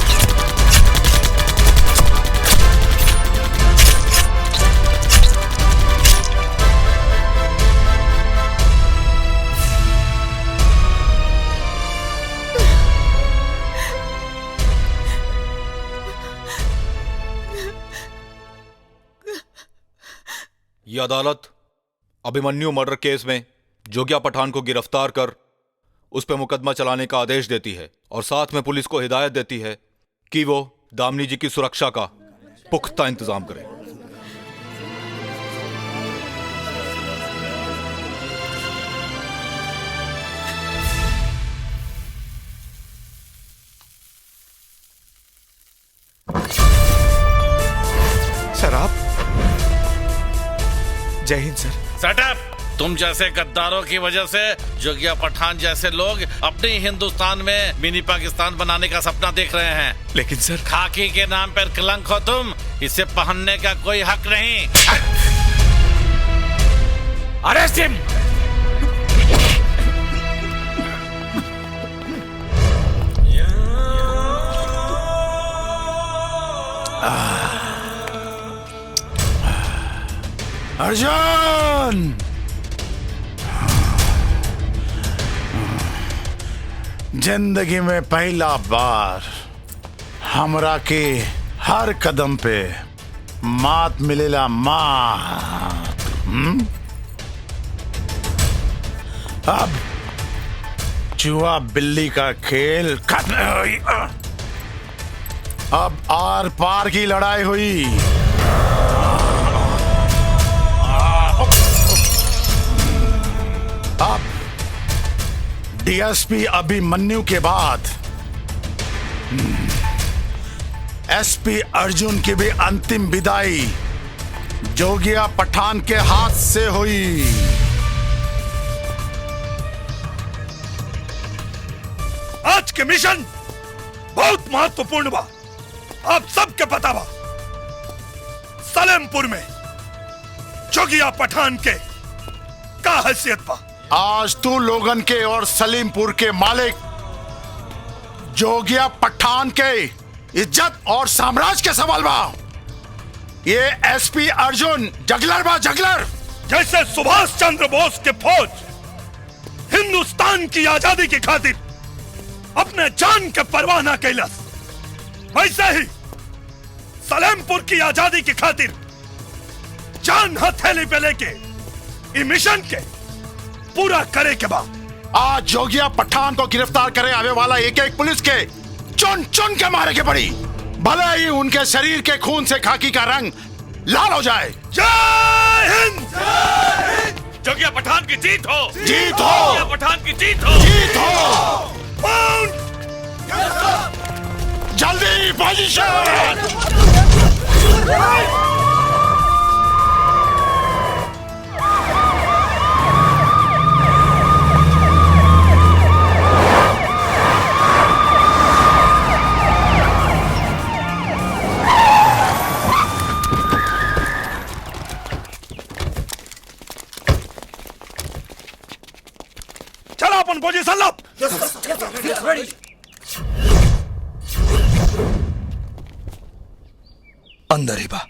ये अदालत अभिमन्यु मर्डर केस में जोगिया पठान को गिरफ्तार कर उस पर मुकदमा चलाने का आदेश देती है और साथ में पुलिस को हिदायत देती है कि वो दामिनी जी की सुरक्षा का पुख्ता इंतजाम करे। सर आप जय हिंद सर। Shut up! तुम जैसे गद्दारों की वजह से जोगिया पठान जैसे लोग अपने हिंदुस्तान में मिनी पाकिस्तान बनाने का सपना देख रहे हैं। लेकिन सर, खाकी के नाम पर कलंक हो तुम, इसे पहनने का कोई हक नहीं। अरेस्ट हिम! अर्जुन, जिंदगी में पहला बार हमरा के हर कदम पे मात मिलेला। मात। अब चूहा बिल्ली का खेल खत्म हुई। अब आर पार की लड़ाई हुई। अब डीएसपी अभिमन्यु के बाद एसपी अर्जुन की भी अंतिम विदाई जोगिया पठान के हाथ से हुई। आज के मिशन बहुत महत्वपूर्ण बा। आप सबके पता बा, सलेमपुर में जोगिया पठान के का हैसियत बा। आज तू लोगन के और सलीमपुर के मालिक जोगिया पठान के इज्जत और साम्राज्य के सवाल बा। ये एसपी अर्जुन जगलर बा, जगलर। जैसे सुभाष चंद्र बोस के फौज हिंदुस्तान की आजादी की खातिर अपने जान के परवाह न कैलस, वैसे ही सलेमपुर की आजादी की खातिर जान हथेली पे लेके इस मिशन के पूरा करे के बाद आज जोगिया पठान को गिरफ्तार करे आने वाला एक एक पुलिस के चुन चुन के मारे के पड़ी, भले ही उनके शरीर के खून से खाकी का रंग लाल हो जाए। जय हिंद! जोगिया पठान की जीत हो! जीत हो! जोगिया पठान की जीत हो! जीत हो! जल्दी पोजीशन! अंदर ही बा।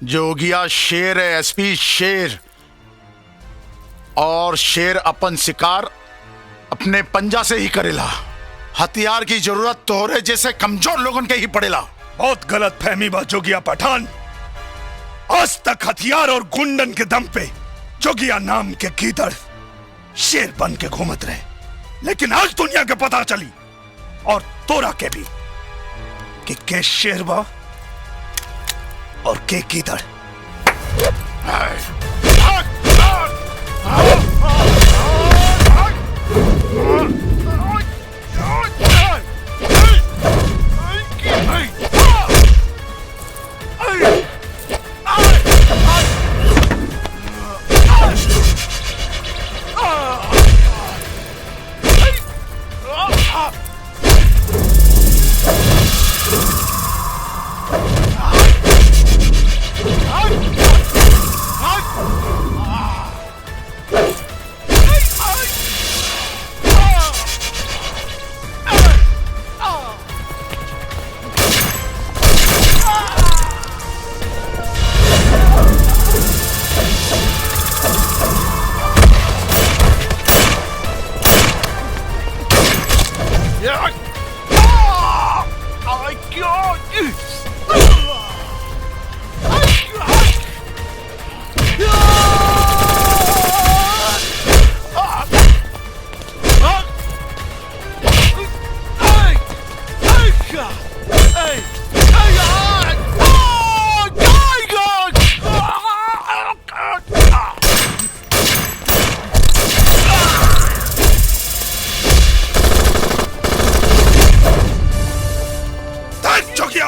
जोगिया शेर है एसपी, शेर। और शेर अपन शिकार अपने पंजा से ही करेला। हथियार की जरूरत तोहरे जैसे कमजोर लोगन के ही पड़ेला। बहुत गलत फहमी बा जोगिया पठान। आज तक हथियार और गुंडन के दम पे जोगिया नाम के गीदड़ शेर बन के घूमत रहे, लेकिन आज दुनिया के पता चली और तोरा के भी कि के शेरवा और के कीदड़।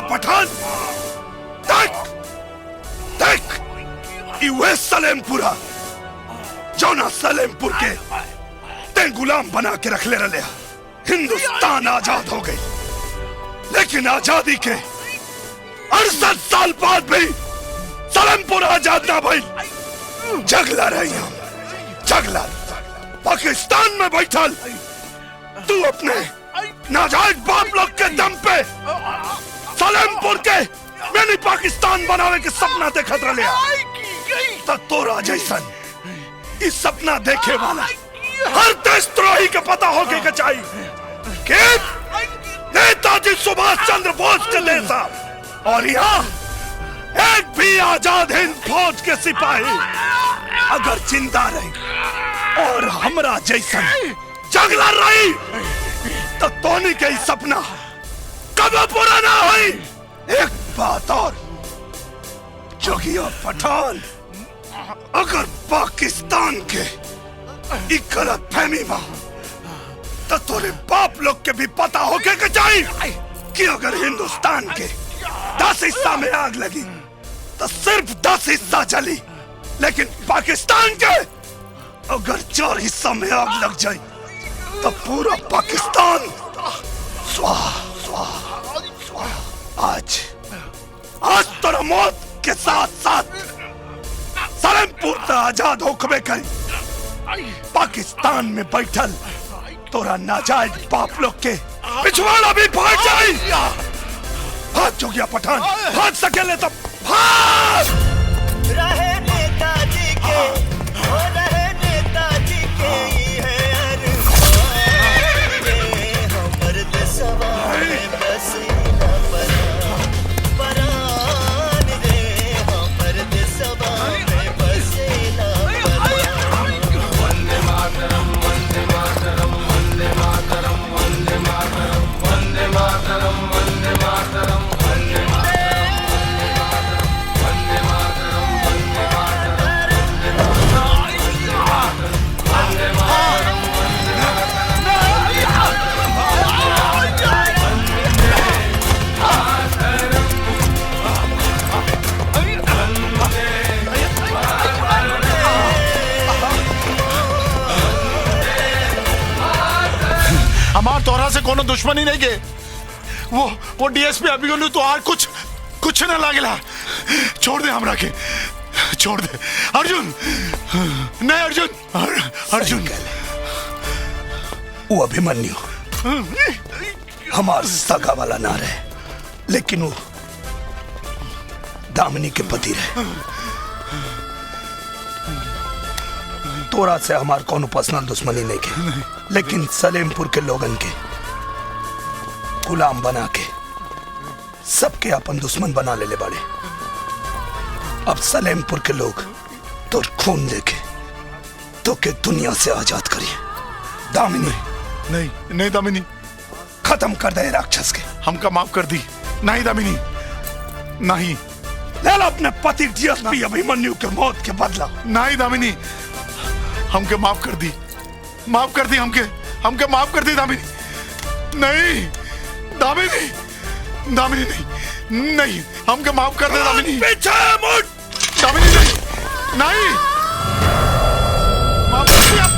पठान देख देख वे सलेमपुरा जौना सलेमपुर के ते गुलाम बना के रख ले रहे। हिंदुस्तान आजाद हो गई, लेकिन आजादी के 68 साल बाद भी सलेमपुर आजाद ना भई। जगला रही हम, जगला पाकिस्तान में बैठल तू अपने नाजायज बाप लोग के दम पे सलेमपुर के मैंने पाकिस्तान बनावे के सपना देखत रहे। तो तोरा जैसन इस सपना देखे वाला हर देशद्रोही के पता होके के चाहिए कि नेताजी सुभाष चंद्र बोस के जैसा और यहाँ एक भी आजाद हिंद फौज के सिपाही अगर जिंदा रही और हमरा जैसन जगला रही तो तोनी के सपना कभी पूरा ना हुई। एक बात और, जोगिया पठान, अगर पाकिस्तान के गलत फहमी बा तो तोरे बाप लोग के भी पता होके के चाहिए कि अगर हिंदुस्तान के 10 हिस्सा में आग लगी तो सिर्फ 10 हिस्सा जली, लेकिन पाकिस्तान के अगर 4 हिस्सा में आग लग जाए तो पूरा पाकिस्तान स्वाहा स्वाहा स्वाहा। आज तोरा मौत के साथ साथ सलेमपुर तो आजाद होकबे करी। पाकिस्तान में बैठल तोरा नाजायज बाप लोग के पिछवाड़ा भी फाड़ जाए। हाथ जोगिया पठान, भाग सकेले तो भाग। रहे नेताजी के, हो रहे नेताजी के है अरमान रे, हमर देशवा में बसेला परान रे, हमर देशवा में बसेला परान। वंदे मातरम, वंदे मातरम, वंदे मातरम, वंदे मातरम, वंदे मातरम, वंदे मातरम, वंदे हमार तोरा से कोनो दुश्मनी नहीं के। वो डीएसपी अभिमन्यु तो आर कुछ न लागेला। छोड़ दे हमरा के, छोड़ दे। अर्जुन नहीं, अर्जुन अर्जुन वो अभिमन्यु हमार सगा वाला ना रहे, लेकिन वो दामिनी के पति रहे। तोरा से हमार कोनो पर्सनल दुश्मनी नहीं के, लेकिन सलेमपुर के लोगन के गुलाम बना के सबके अपन दुश्मन बना ले बाड़े। अब सलेमपुर के लोग तो खून देके तो के दुनिया से आजाद करिए। दामिनी नहीं, नहीं दामिनी, खत्म कर दे राक्षस के। हमका माफ कर दी। नहीं दामिनी, नहीं। ले लो अपने पति डीएसपी अभिमन्यु के मौत के बदला। नहीं दामिनी, हमके माफ कर दी, माफ कर दी, हमके माफ कर दी दामिनी। नहीं दामिनी, दामिनी नहीं, नहीं, हमके माफ कर दे दामिनी। पीछे मुड़ दामिनी, नहीं, नहीं, माफ कर दिया।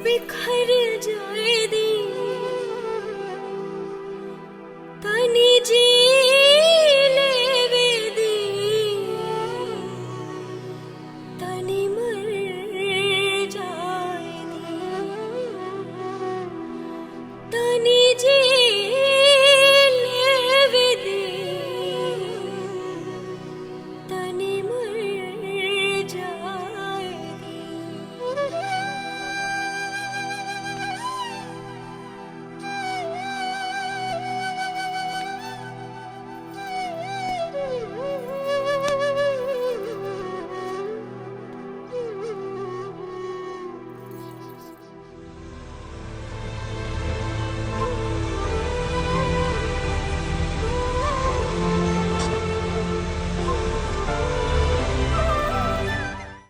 बिखर जाए दी तनी जी